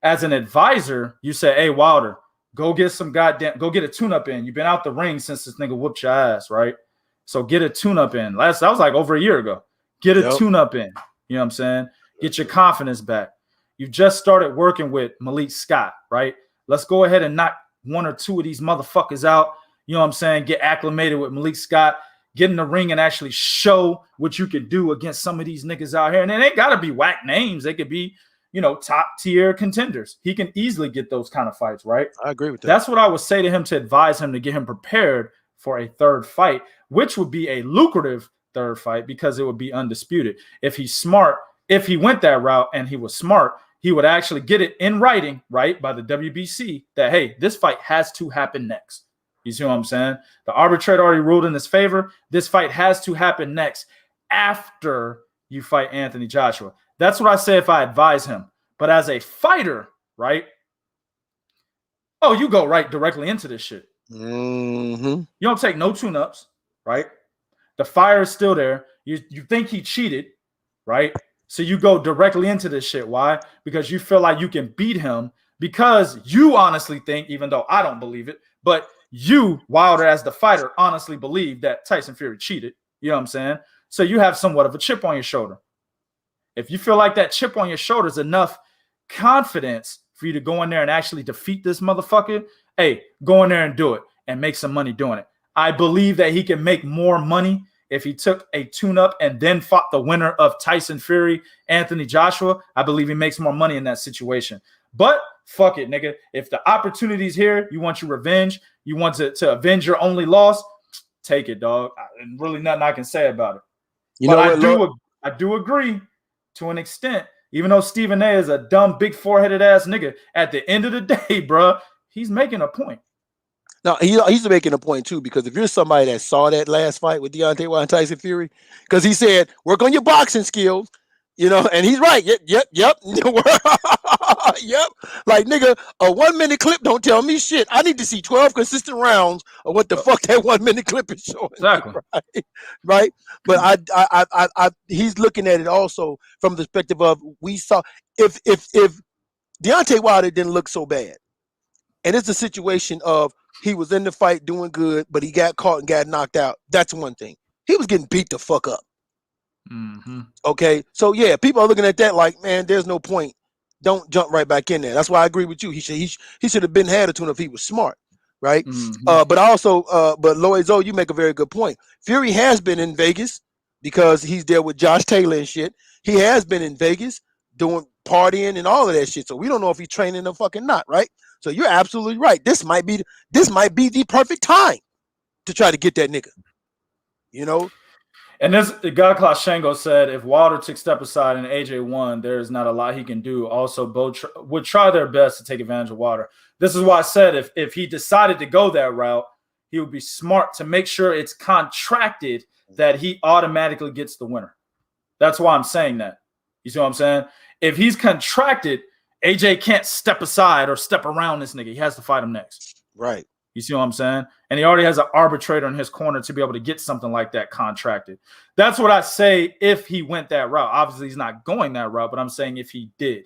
As an advisor, you say, hey, Wilder, go get a tune-up in. You've been out the ring since this nigga whooped your ass, right? So get a tune-up in. That was like over a year ago. Get a tune-up in. You know what I'm saying? Get your confidence back. You just started working with Malik Scott, right? Let's go ahead and knock 1 or 2 of these motherfuckers out. You know what I'm saying? Get acclimated with Malik Scott. Get in the ring and actually show what you can do against some of these niggas out here. And it ain't got to be whack names. They could be, top tier contenders. He can easily get those kind of fights, right? I agree with that. That's what I would say to him, to advise him to get him prepared for a third fight, which would be a lucrative third fight because it would be undisputed. If he's smart, if he went that route and he was smart, he would actually get it in writing, right, by the WBC that, hey, this fight has to happen next. You see what I'm saying? The arbitrator already ruled in his favor. This fight has to happen next after you fight Anthony Joshua. That's what I say if I advise him. But as a fighter, right? Oh, you go right directly into this shit. You don't take no tune-ups, right? The fire is still there. You think he cheated, right? So you go directly into this shit. Why? Because you feel like you can beat him because you honestly think, even though I don't believe it, but you, Wilder, as the fighter, honestly believe that Tyson Fury cheated. You know what I'm saying? So you have somewhat of a chip on your shoulder. If you feel like that chip on your shoulder is enough confidence for you to go in there and actually defeat this motherfucker, hey, go in there and do it and make some money doing it. I believe that he can make more money if he took a tune-up and then fought the winner of Tyson Fury, Anthony Joshua. I believe he makes more money in that situation. But fuck it, nigga. If the opportunity's here, you want your revenge, you want to avenge your only loss, take it, dog. Really nothing I can say about it. I do agree to an extent. Even though Stephen A is a dumb, big foreheaded ass nigga, at the end of the day, bro, he's making a point. Now, he's making a point, too, because if you're somebody that saw that last fight with Deontay Wilder and Tyson Fury, because he said, work on your boxing skills, you know, and he's right. Yep. Yep. Like, nigga, a 1 minute clip don't tell me shit. I need to see 12 consistent rounds of what the fuck that 1 minute clip is showing. Exactly. Right? But I he's looking at it also from the perspective of we saw if Deontay Wilder didn't look so bad, and it's a situation of he was in the fight doing good, but he got caught and got knocked out. That's one thing. He was getting beat the fuck up. Mm-hmm. Okay, so yeah, people are looking at that like, man, there's no point. Don't jump right back in there. That's why I agree with you. He should have been had a tune if he was smart, right? Mm-hmm. But also, but Loizo, you make a very good point. Fury has been in Vegas because he's there with Josh Taylor and shit. He has been in Vegas doing partying and all of that shit. So we don't know if he's training or fucking not, right? So you're absolutely right. This might be the perfect time to try to get that nigga. You know? And this God Shango said if Wilder took step aside and AJ won, there's not a lot he can do. Also, both would try their best to take advantage of Wilder. This is why I said if he decided to go that route, he would be smart to make sure it's contracted that he automatically gets the winner. That's why I'm saying that. You see what I'm saying? If he's contracted, AJ can't step aside or step around this nigga. He has to fight him next. Right. You see what I'm saying? And he already has an arbitrator in his corner to be able to get something like that contracted. That's what I say if he went that route. Obviously, he's not going that route, but I'm saying if he did.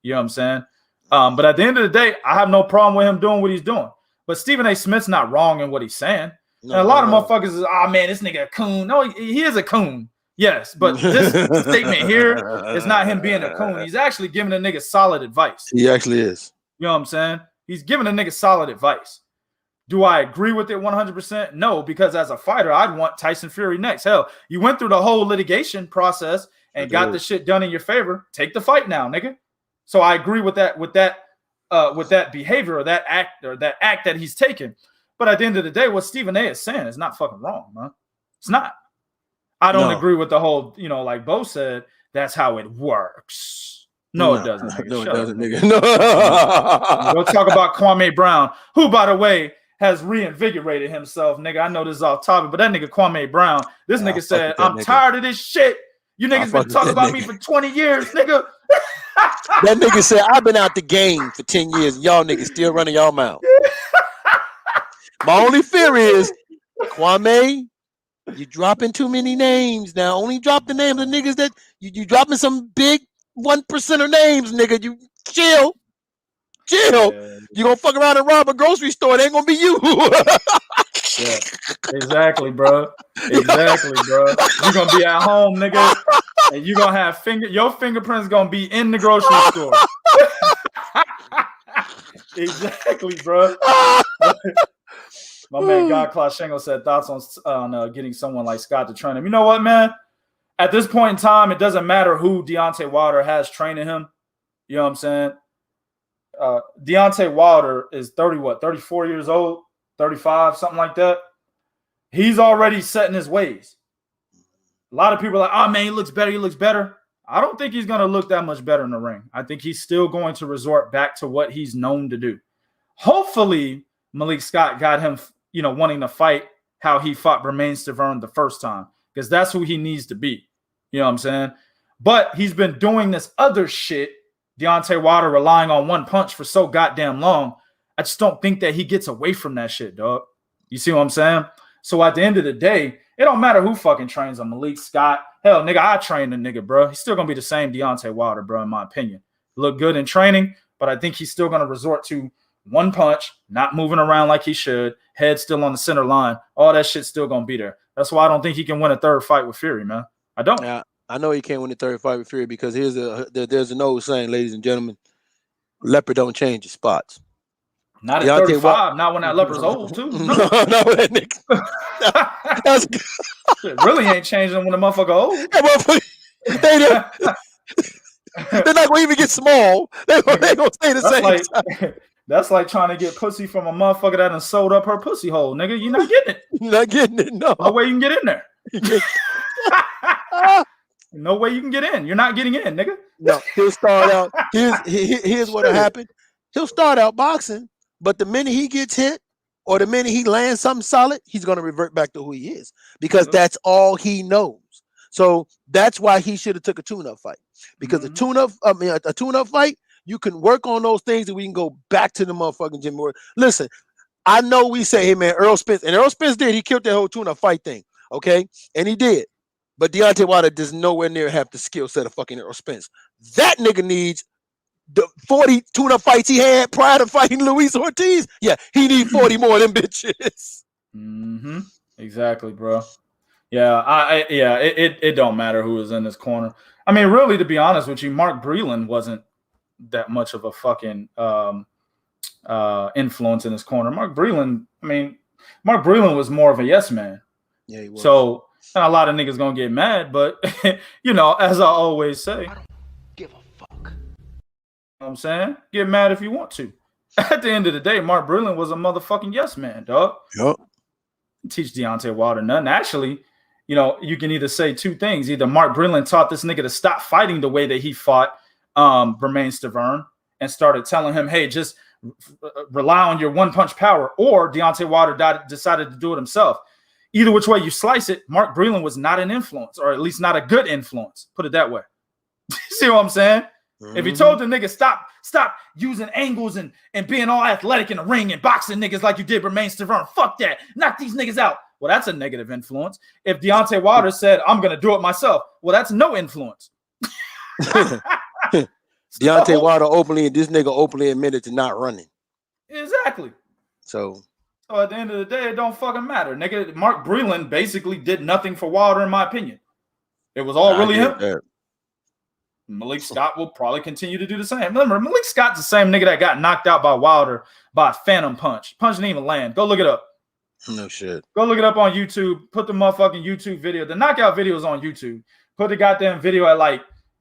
You know what I'm saying? But at the end of the day, I have no problem with him doing what he's doing. But Stephen A. Smith's not wrong in what he's saying. No, and a lot of motherfuckers is, oh, man, this nigga a coon. No, he is a coon. Yes, but this statement here is not him being a coon. He's actually giving a nigga solid advice. He actually is. You know what I'm saying? He's giving a nigga solid advice. Do I agree with it 100%? No, because as a fighter, I'd want Tyson Fury next. Hell, you went through the whole litigation process and got the shit done in your favor. Take the fight now, nigga. So I agree with that behavior or that act that he's taking. But at the end of the day, what Stephen A. is saying is not fucking wrong, man. It's not. I don't agree with the whole, like Bo said, that's how it works. No, it doesn't. Nigga. No, it doesn't, nigga. No. We'll talk about Kwame Brown, who, by the way, has reinvigorated himself, nigga. I know this is off topic, but that nigga Kwame Brown, this nigga said, I'm tired of this shit. You niggas been talking about me for 20 years, nigga. That nigga said, I've been out the game for 10 years, and y'all niggas still running y'all mouth. My only fear is, Kwame, you dropping too many names now. Only drop the names of niggas that you dropping some big 1%er names, nigga. You chill. Yeah. You gonna fuck around and rob a grocery store. It ain't gonna be you. Yeah, exactly, bro. Exactly, bro. You're gonna be at home, nigga, and you're gonna have your fingerprints gonna be in the grocery store. Exactly, bro. My man God Claus Shango said thoughts on getting someone like Scott to train him. You know what, man? At this point in time, it doesn't matter who Deontay Wilder has training him. You know what I'm saying? Deontay Wilder is 34 years old, 35, something like that. He's already set in his ways. A lot of people are like, oh, man, he looks better. I don't think he's going to look that much better in the ring. I think he's still going to resort back to what he's known to do. Hopefully, Malik Scott got him, wanting to fight how he fought Bermain Stavern the first time, because that's who he needs to be. You know what I'm saying? But he's been doing this other shit, Deontay Wilder relying on one punch for so goddamn long. I just don't think that he gets away from that shit, dog. You see what I'm saying? So at the end of the day, it don't matter who fucking trains him, Malik Scott. Hell, nigga, I train the nigga, bro. He's still going to be the same Deontay Wilder, bro, in my opinion. Look good in training, but I think he's still going to resort to one punch, not moving around like he should, head still on the center line. All that shit's still going to be there. That's why I don't think he can win a third fight with Fury, man. I don't. Yeah, I know he can't win the third fight with Fury because there's an old saying, ladies and gentlemen, leopard don't change his spots. Not at 35, not when that leopard's old, too. No, that nigga. That's it really ain't changing when the motherfucker old. They're not going to even get small. They're going to stay the same time. That's like trying to get pussy from a motherfucker that done sewed up her pussy hole, nigga. You're not getting it. You're not getting it, no. No way you can get in there. No way you can get in. You're not getting in, nigga. No, he'll start out. Here's what'll happen. He'll start out boxing, but the minute he gets hit or the minute he lands something solid, he's gonna revert back to who he is because that's all he knows. So that's why he should have took a tune-up fight. Because a tune-up fight, you can work on those things and we can go back to the motherfucking gym. Listen, I know we say, hey man, Errol Spence, and Errol Spence did. He killed that whole tune-up fight thing, okay? And he did. But Deontay Wilder does nowhere near have the skill set of fucking Errol Spence. That nigga needs the 40 tune-up fights he had prior to fighting Luis Ortiz. Yeah, he need 40 more of them bitches. Exactly, bro. Yeah, it don't matter who is in this corner. I mean, really, to be honest with you, Mark Breland wasn't that much of a fucking influence in this corner. Mark Breland was more of a yes man. Yeah, he was. So a lot of niggas gonna get mad, but you know, as I always say, I don't give a fuck. You know what I'm saying? Get mad if you want to. At the end of the day, Mark Breland was a motherfucking yes man, dog. Yep. Teach Deontay Wilder nothing. Actually, you know, you can either say two things. Either Mark Breland taught this nigga to stop fighting the way that he fought Bermane Stiverne and started telling him, hey, just rely on your one-punch power, or Deontay Wilder decided to do it himself. Either which way you slice it, Mark Breland was not an influence, or at least not a good influence. Put it that way. See what I'm saying? If he told the nigga stop using angles and being all athletic in the ring and boxing niggas like you did Bermane Stiverne, fuck that, knock these niggas out. Well, that's a negative influence. If Deontay Wilder said, I'm gonna do it myself, well, that's no influence. Deontay Wilder this nigga openly admitted to not running. Exactly. So at the end of the day, it don't fucking matter. Nigga, Mark Breland basically did nothing for Wilder, in my opinion. It was all really him. That. Malik Scott will probably continue to do the same. Remember, Malik Scott's the same nigga that got knocked out by Wilder by a phantom punch. Punch didn't even land. Go look it up. No shit. Go look it up on YouTube. Put the motherfucking YouTube video. The knockout video is on YouTube. Put the goddamn video at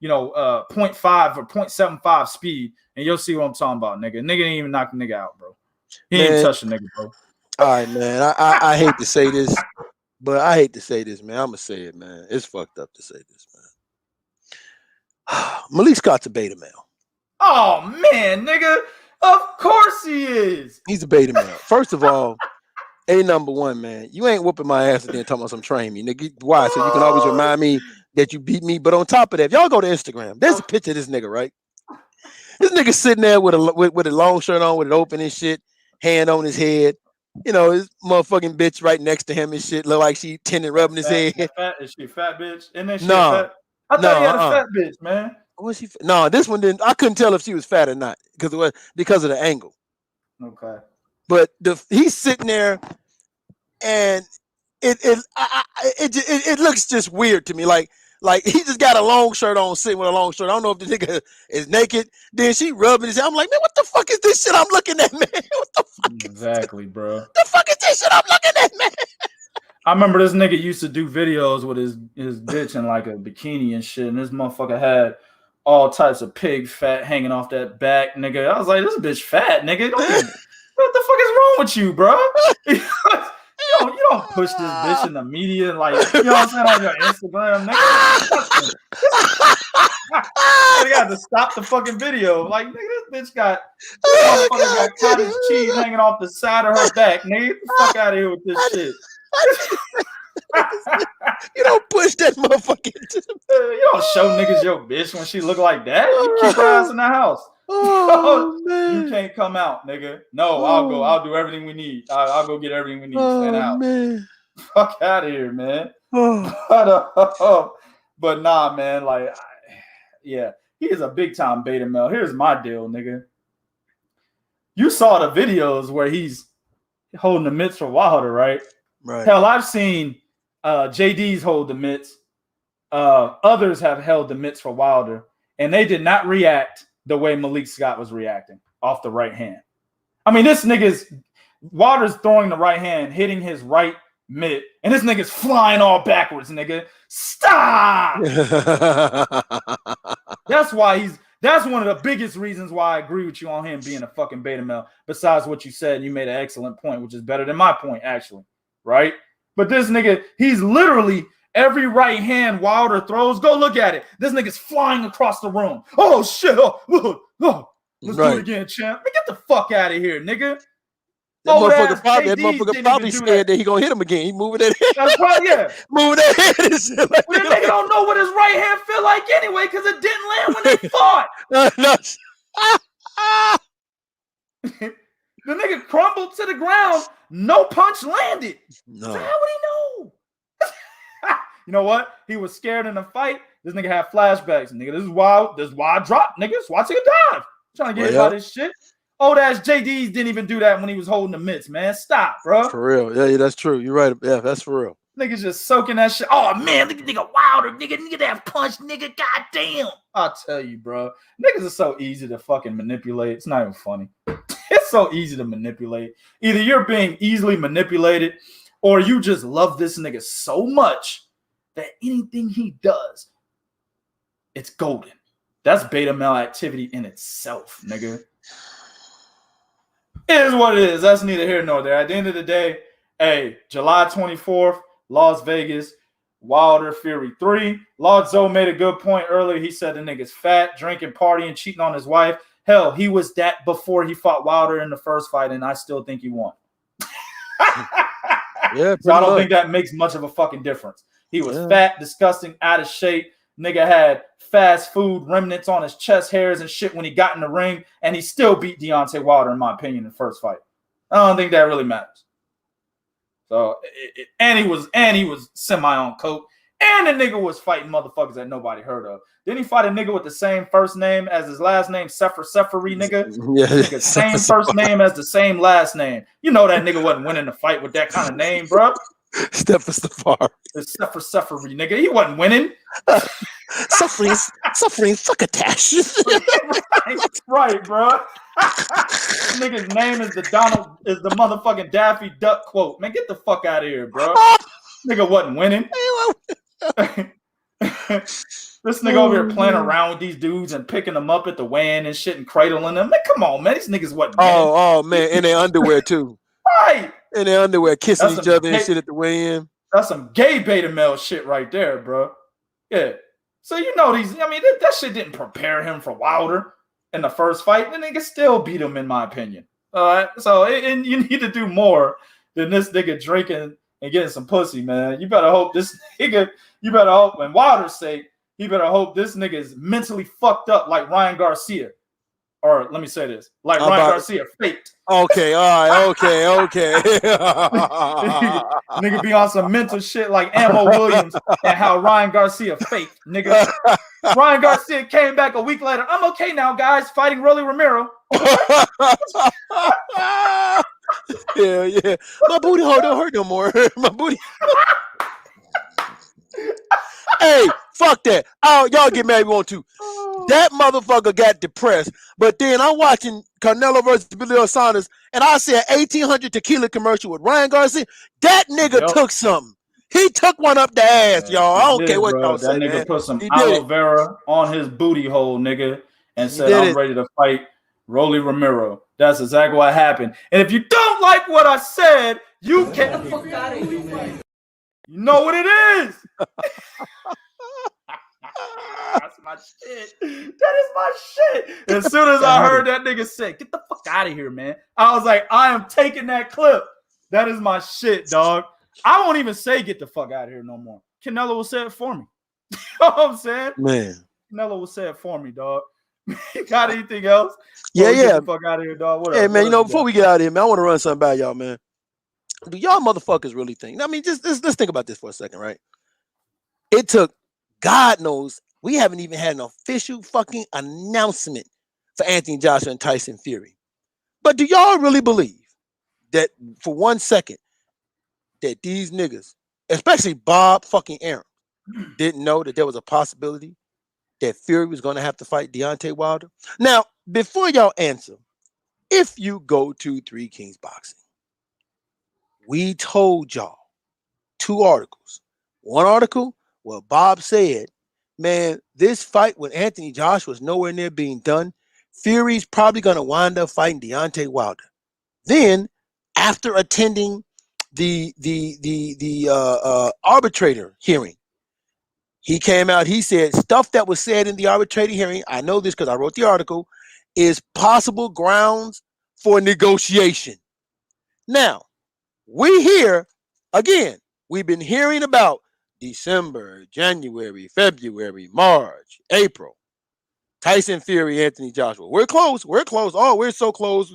0.5 or 0.75 speed, and you'll see what I'm talking about, nigga. Nigga didn't even knock the nigga out, bro. He didn't touch the nigga, bro. All right, man. I hate to say this, but I hate to say this, man. I'm gonna say it, man. It's fucked up to say this, man. Malik Scott's a beta male. Oh man, nigga. Of course he is. He's a beta male. First of all, number one, man. You ain't whooping my ass and then talking about some train me, nigga. Why? So you can always remind me that you beat me. But on top of that, if y'all go to Instagram, there's a picture of this nigga, right? This nigga sitting there with a long shirt on, with it open and shit, hand on his head. You know, his motherfucking bitch right next to him and shit. Look like she tending rubbing his head. Is she a fat bitch? Isn't that fat? I thought he had a fat bitch, man. Was she? No, this one didn't. I couldn't tell if she was fat or not because of the angle. Okay. But he's sitting there, and it looks just weird to me. Like he just got a long shirt on, sitting with a long shirt. I don't know if the nigga is naked. Then she rubbing his head. I'm like, man, what the fuck is this shit I'm looking at, man? What the fuck? Exactly, bro. The fuck is this shit I'm looking at, man? I remember this nigga used to do videos with his bitch in like a bikini and shit, and this motherfucker had all types of pig fat hanging off that back, nigga. I was like, this bitch fat, nigga. What the fuck is wrong with you, bro? You don't push this bitch in the media, like, you know what I'm saying, on your Instagram, nigga. You got to stop the fucking video. Like, nigga, this bitch got cottage cheese hanging off the side of her back, nigga. Get the fuck out of here with this shit. You don't push that motherfucker. You don't show niggas your bitch when she look like that. You keep her ass in the house. Oh, man. You can't come out, nigga. No, I'll go. I'll do everything we need. I'll go get everything we need. Stand out. Man. Fuck out of here, man. But nah, man. Like, yeah, he is a big time beta male. Here's my deal, nigga. You saw the videos where he's holding the mitts for Wilder, right? Right. Hell, I've seen JD's hold the mitts. Others have held the mitts for Wilder, and they did not react the way Malik Scott was reacting off the right hand. I mean, this nigga's Wilder's throwing the right hand, hitting his right mitt, and this nigga's flying all backwards, nigga. Stop! That's one of the biggest reasons why I agree with you on him being a fucking beta male, besides what you said, and you made an excellent point, which is better than my point, actually. Right? But this nigga, he's literally Every right hand Wilder throws, go look at it. This nigga's flying across the room. Oh shit! Let's do it again, champ. Get the fuck out of here, nigga. That motherfucker probably scared that he gonna hit him again. He moving that head. That's right, yeah. Moving that head and shit. Like, well, the nigga don't know what his right hand feel like anyway, because it didn't land when they fought. The nigga crumbled to the ground. No punch landed. No. So how would he know? You know what? He was scared in the fight. This nigga had flashbacks. Nigga, this is why I dropped. Nigga, that's why I took a dive. I'm trying to get about this shit. Old ass JDs didn't even do that when he was holding the mitts, man. Stop, bro. For real. Yeah, that's true. You're right. Yeah, that's for real. Niggas just soaking that shit. Oh man, look at nigga Wilder, nigga that punch, nigga. Goddamn. I'll tell you, bro. Niggas are so easy to fucking manipulate. It's not even funny. It's so easy to manipulate. Either you're being easily manipulated, or you just love this nigga so much that anything he does, it's golden. That's beta male activity in itself, nigga. It is what it is. That's neither here nor there. At the end of the day, hey, July 24th, Las Vegas, Wilder Fury 3. Lord Zoe made a good point earlier. He said the nigga's fat, drinking, partying, cheating on his wife. Hell, he was that before he fought Wilder in the first fight, and I still think he won. Yeah, so I don't think that makes much of a fucking difference. He was fat, disgusting, out of shape. Nigga had fast food remnants on his chest hairs and shit when he got in the ring, and he still beat Deontay Wilder, in my opinion, in the first fight. I don't think that really matters. So, and he was semi on coke, and the nigga was fighting motherfuckers that nobody heard of. Then he fought a nigga with the same first name as his last name, Seferi nigga. Yeah, nigga, same first name as the same last name. You know that nigga wasn't winning the fight with that kind of name, bro. Seferi, nigga. He wasn't winning. Suffering succotash. right, bro. Nigga's name is the motherfucking Daffy Duck quote. Man, get the fuck out of here, bro. Nigga wasn't winning. This nigga over here playing around with these dudes and picking them up at the weigh-in and shit and cradling them. Man, come on, man. These niggas wasn't winning. Oh, man. In their underwear, too. Right. In their underwear, kissing each other and shit at the weigh-in. That's some gay beta male shit right there, bro. Yeah. So you know that shit didn't prepare him for Wilder in the first fight. The nigga still beat him, in my opinion. All right. So and you need to do more than this nigga drinking and getting some pussy, man. You better hope this nigga. You better hope, in Wilder's sake, he better hope this nigga is mentally fucked up like Ryan Garcia. Or let me say this, like Ryan Garcia faked. Okay, all right, okay. Nigga be on some mental shit like Ammo Williams and how Ryan Garcia faked, nigga. Ryan Garcia came back a week later. I'm okay now, guys, fighting Rolly Romero. Yeah. My booty hole don't hurt no more. My booty. Hey, fuck that. Oh, y'all get mad if you want to. That motherfucker got depressed. But then I'm watching Canelo versus Billy Saunders, and I see an 1800 tequila commercial with Ryan Garcia. That nigga took something. He took one up the ass, y'all. I don't care what y'all say, that nigga man. Put some aloe vera on his booty hole, nigga, and said, I'm ready to fight Rolly Romero. That's exactly what happened. And if you don't like what I said, you can... You know what it is. That's my shit. That is my shit. As soon as I heard that nigga say, get the fuck out of here, man, I was like, I am taking that clip. That is my shit, dog. I won't even say get the fuck out of here no more. Canelo will say it for me. You know what I'm saying? Man. Canelo will say it for me, dog. You got anything else? Yeah. Get the fuck out of here, dog. Hey, man, before we get out of here, man, I want to run something by y'all, man. Do y'all motherfuckers really think? I mean, just let's think about this for a second, right? It took, God knows, we haven't even had an official fucking announcement for Anthony Joshua and Tyson Fury. But do y'all really believe that for 1 second that these niggas, especially Bob fucking Arum, didn't know that there was a possibility that Fury was going to have to fight Deontay Wilder? Now, before y'all answer, if you go to Three Kings Boxing, we told y'all 2 articles. One article, well, Bob said, man, this fight with Anthony Joshua is nowhere near being done. Fury's probably going to wind up fighting Deontay Wilder. Then, after attending the arbitrator hearing He came out, he said stuff that was said in the arbitrating hearing, I know this because I wrote the article, is possible grounds for negotiation. Now, we hear, again, we've been hearing about December, January, February, March, April. Tyson Fury, Anthony Joshua. We're close. We're close. Oh, we're so close.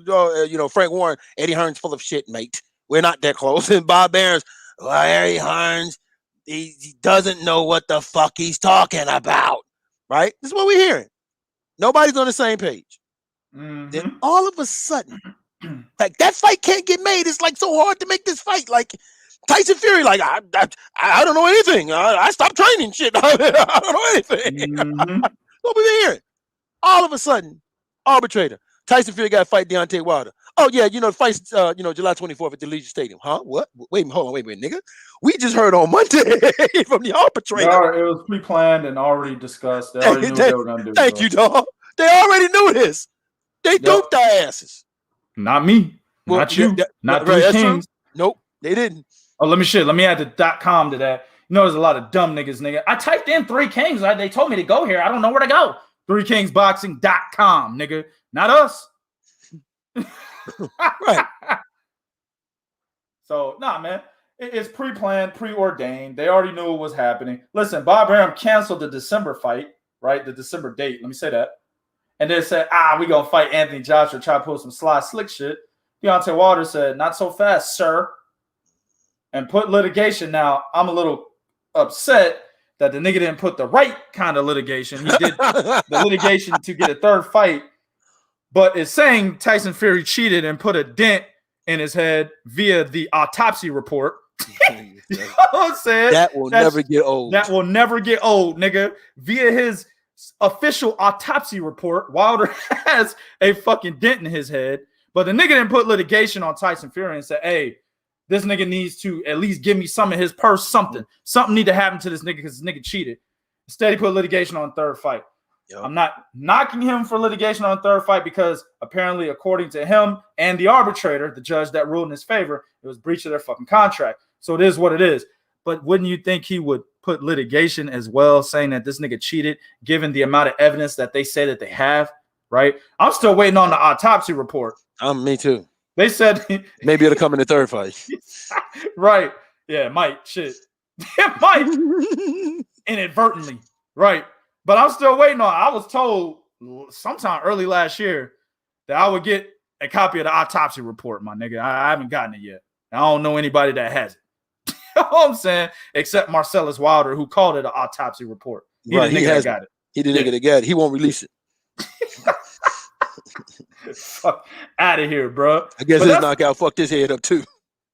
Frank Warren, Eddie Hearn's full of shit, mate. We're not that close. And Bob Barron's, Eddie Hearns, he doesn't know what the fuck he's talking about. Right? This is what we're hearing. Nobody's on the same page. Mm-hmm. Then all of a sudden, like that fight can't get made. It's like so hard to make this fight. Like Tyson Fury, like I don't know anything. I stopped training. Shit, I don't know anything. Mm-hmm. What we been hearing? All of a sudden, arbitrator Tyson Fury got to fight Deontay Wilder. Oh yeah, the fight's July 24th at the Legion Stadium. Huh? What? Wait, hold on, wait, nigga. We just heard on Monday from the arbitrator. It was pre-planned and already discussed. They already knew what they were gonna do. Thank you, dog. They already knew this. They duped our asses. Not me. Well, not you. Not right, Three Kings. Nope, they didn't. Oh, let me add the .com to that. There's a lot of dumb niggas, nigga. I typed in Three Kings. They told me to go here. I don't know where to go. ThreeKingsBoxing.com, nigga. Not us. Right. So, man. It's pre-planned, preordained. They already knew what was happening. Listen, Bob Arum canceled the December fight, right? The December date. Let me say that. And then said, we going to fight Anthony Joshua, try to pull some sly, slick shit. Deontay Wilder said, not so fast, sir. And put litigation. Now, I'm a little upset that the nigga didn't put the right kind of litigation. He did the litigation to get a third fight, but it's saying Tyson Fury cheated and put a dent in his head via the autopsy report. You know what I'm saying? That will never get old. That will never get old, nigga. Via his official autopsy report, Wilder has a fucking dent in his head, but the nigga didn't put litigation on Tyson Fury and said, hey, this nigga needs to at least give me some of his purse, something. Something need to happen to this nigga because this nigga cheated. Instead, he put litigation on third fight. Yep. I'm not knocking him for litigation on third fight because apparently, according to him and the arbitrator, the judge that ruled in his favor, it was breach of their fucking contract. So it is what it is. But wouldn't you think he would put litigation as well, saying that this nigga cheated, given the amount of evidence that they say that they have, right? I'm still waiting on the autopsy report. Me too. They said maybe it'll come in the third fight. Right. Yeah, it might. Shit. It might. Inadvertently. Right. But I'm still waiting on. I was told sometime early last year that I would get a copy of the autopsy report, my nigga. I haven't gotten it yet. I don't know anybody that has it. You know what I'm saying? Except Marcellus Wilder, who called it an autopsy report. He the nigga that got it. He the nigga that got it. He won't release it. Fuck out of here, bro. I guess his knockout fucked his head up too.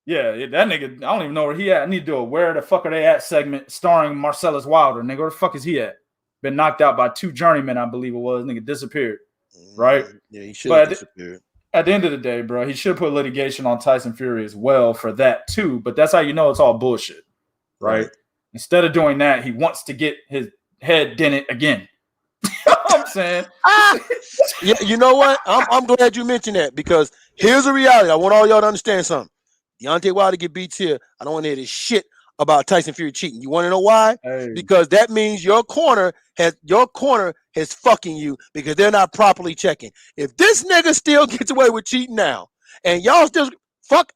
Yeah, that nigga, I don't even know where he at. I need to do a Where the Fuck Are They At segment starring Marcellus Wilder. Nigga, where the fuck is he at? Been knocked out by two journeymen, I believe it was. Nigga disappeared. Right? Yeah, he should have disappeared. At the end of the day, bro, he should put litigation on Tyson Fury as well for that too. But that's how you know it's all bullshit. Right? Instead of doing that, he wants to get his head dented again. You know what I'm saying? Yeah, you know what? I'm glad you mentioned that because here's the reality. I want all y'all to understand something. Deontay Wilder get beats here. I don't want to hear this shit about Tyson Fury cheating. You want to know why? Hey. Because that means your corner has fucking you because they're not properly checking. If this nigga still gets away with cheating now, and y'all still fuck,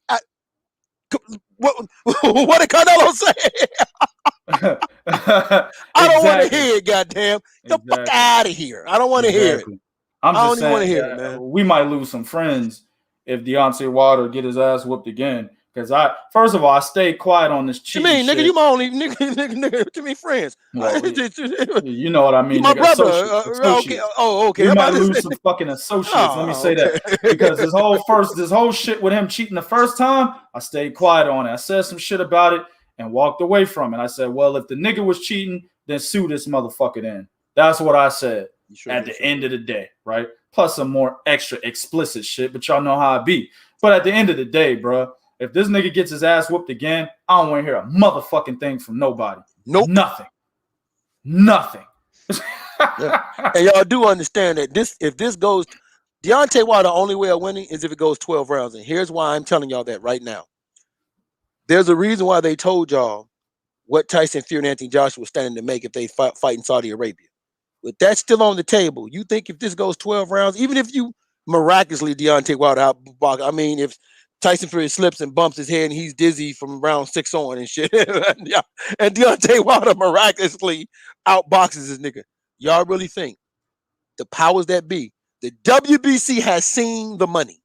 what did Canelo say? I don't want to hear it, goddamn. Get the fuck out of here. I don't want to hear it. I don't even want to hear it, man. We might lose some friends if Deontay Wilder get his ass whooped again. Because first of all, I stayed quiet on this cheating shit. Nigga, you my only nigga. To me, friends. Well, you know what I mean. My nigga, brother. Okay. Oh, okay. We might lose some fucking associates. Let me say that because this whole shit with him cheating the first time, I stayed quiet on it. I said some shit about it and walked away from it. I said, well, if the nigga was cheating, then sue this motherfucker then. That's what I said at the end of the day, right? Plus some more extra explicit shit, but y'all know how I be. But at the end of the day, bro, if this nigga gets his ass whooped again, I don't want to hear a motherfucking thing from nobody. Nope. Nothing. Yeah. And y'all do understand that if this goes, Deontay Wilder, the only way of winning is if it goes 12 rounds. And here's why I'm telling y'all that right now. There's a reason why they told y'all what Tyson Fury and Anthony Joshua was standing to make if they fight in Saudi Arabia. With that still on the table, you think if this goes 12 rounds, even if you miraculously Deontay Wilder outbox, I mean, if Tyson Fury slips and bumps his head and he's dizzy from round 6 on and shit, and Deontay Wilder miraculously outboxes his nigga, y'all really think the powers that be, the WBC has seen the money,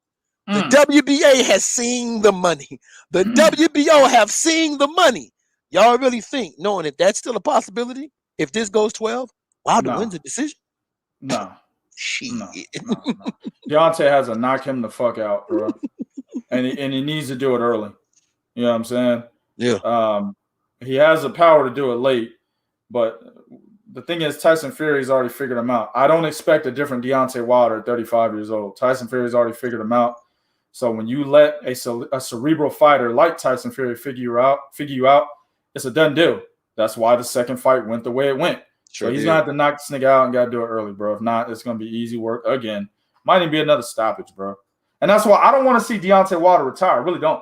the WBA has seen the money, the WBO have seen the money? Y'all really think, knowing that that's still a possibility, if this goes 12, Wilder wins the decision? No. Shit. No. Deontay has to knock him the fuck out, bro. and he needs to do it early. You know what I'm saying? Yeah. He has the power to do it late, but the thing is, Tyson Fury's already figured him out. I don't expect a different Deontay Wilder at 35 years old. Tyson Fury's already figured him out. So when you let a cerebral fighter like Tyson Fury figure you out, it's a done deal. That's why the second fight went the way it went. Sure, so he's gonna have to knock this nigga out and gotta do it early, bro. If not, it's gonna be easy work again. Might even be another stoppage, bro. And that's why I don't want to see Deontay Wilder retire. I really don't.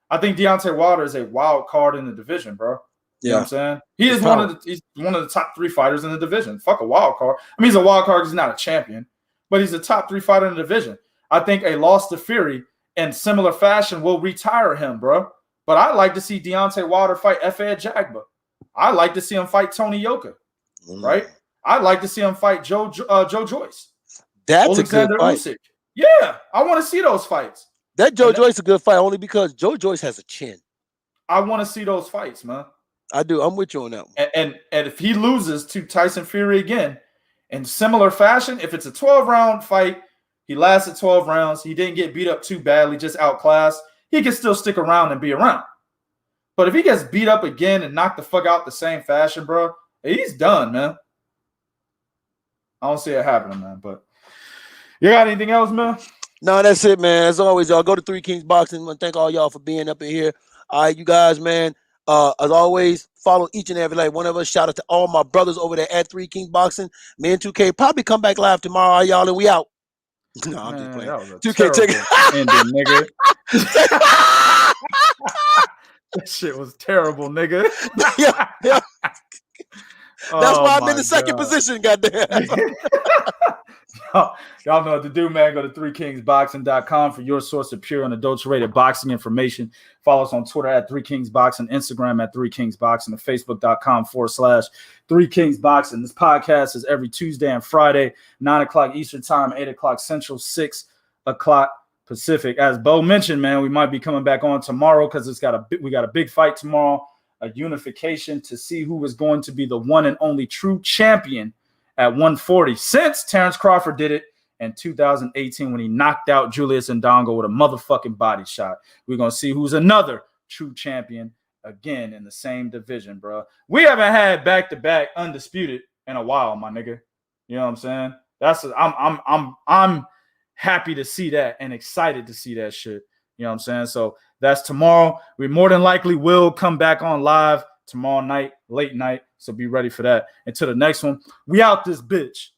I think Deontay Wilder is a wild card in the division, bro. You know what I'm saying? He's one of the top 3 fighters in the division. Fuck a wild card. I mean, he's a wild card because he's not a champion, but he's a top 3 fighter in the division. I think a loss to Fury in similar fashion will retire him, bro. But I'd like to see Deontay Wilder fight F.A. Jagba. I'd like to see him fight Tony Yoka, right? I'd like to see him fight Joe Joyce. That's Alexander a good fight. Usyk. Yeah, I want to see those fights. That Joe Joyce is a good fight only because Joe Joyce has a chin. I want to see those fights, man. I do. I'm with you on that one. And if he loses to Tyson Fury again in similar fashion, if it's a 12-round fight, he lasted 12 rounds, he didn't get beat up too badly, just outclassed, he can still stick around and be around. But if he gets beat up again and knocked the fuck out the same fashion, bro, he's done, man. I don't see it happening, man. But you got anything else, man? No, that's it, man. As always, y'all go to 3 Kings Boxing. I want to thank all y'all for being up in here. All right, you guys, man. As always, follow each and every one of us. Shout out to all my brothers over there at 3 Kings Boxing. Me and 2K probably come back live tomorrow, all y'all, and we out. No, I'm just playing. 2K, take it. Ending, nigga. That shit was terrible, nigga. Yeah. That's why I'm in the second position, goddamn. Y'all know what to do, man. Go to 3kingsboxing.com for your source of pure and unadulterated boxing information. Follow us on Twitter at 3kingsboxing, Instagram at 3kingsboxing, and Facebook.com/3kingsboxing. This podcast is every Tuesday and Friday, 9 o'clock Eastern Time, 8 o'clock Central, 6 o'clock Pacific. As Bo mentioned, man, we might be coming back on tomorrow because we got a big fight tomorrow, a unification to see who is going to be the one and only true champion at 140 since Terence Crawford did it in 2018 when he knocked out Julius Ndongo with a motherfucking body shot. We're going to see who's another true champion again in the same division, bro. We haven't had back-to-back undisputed in a while, my nigga. You know what I'm saying? I'm happy to see that and excited to see that shit. You know what I'm saying? So that's tomorrow. We more than likely will come back on live tomorrow night, late night. So be ready for that. Until the next one, we out this bitch.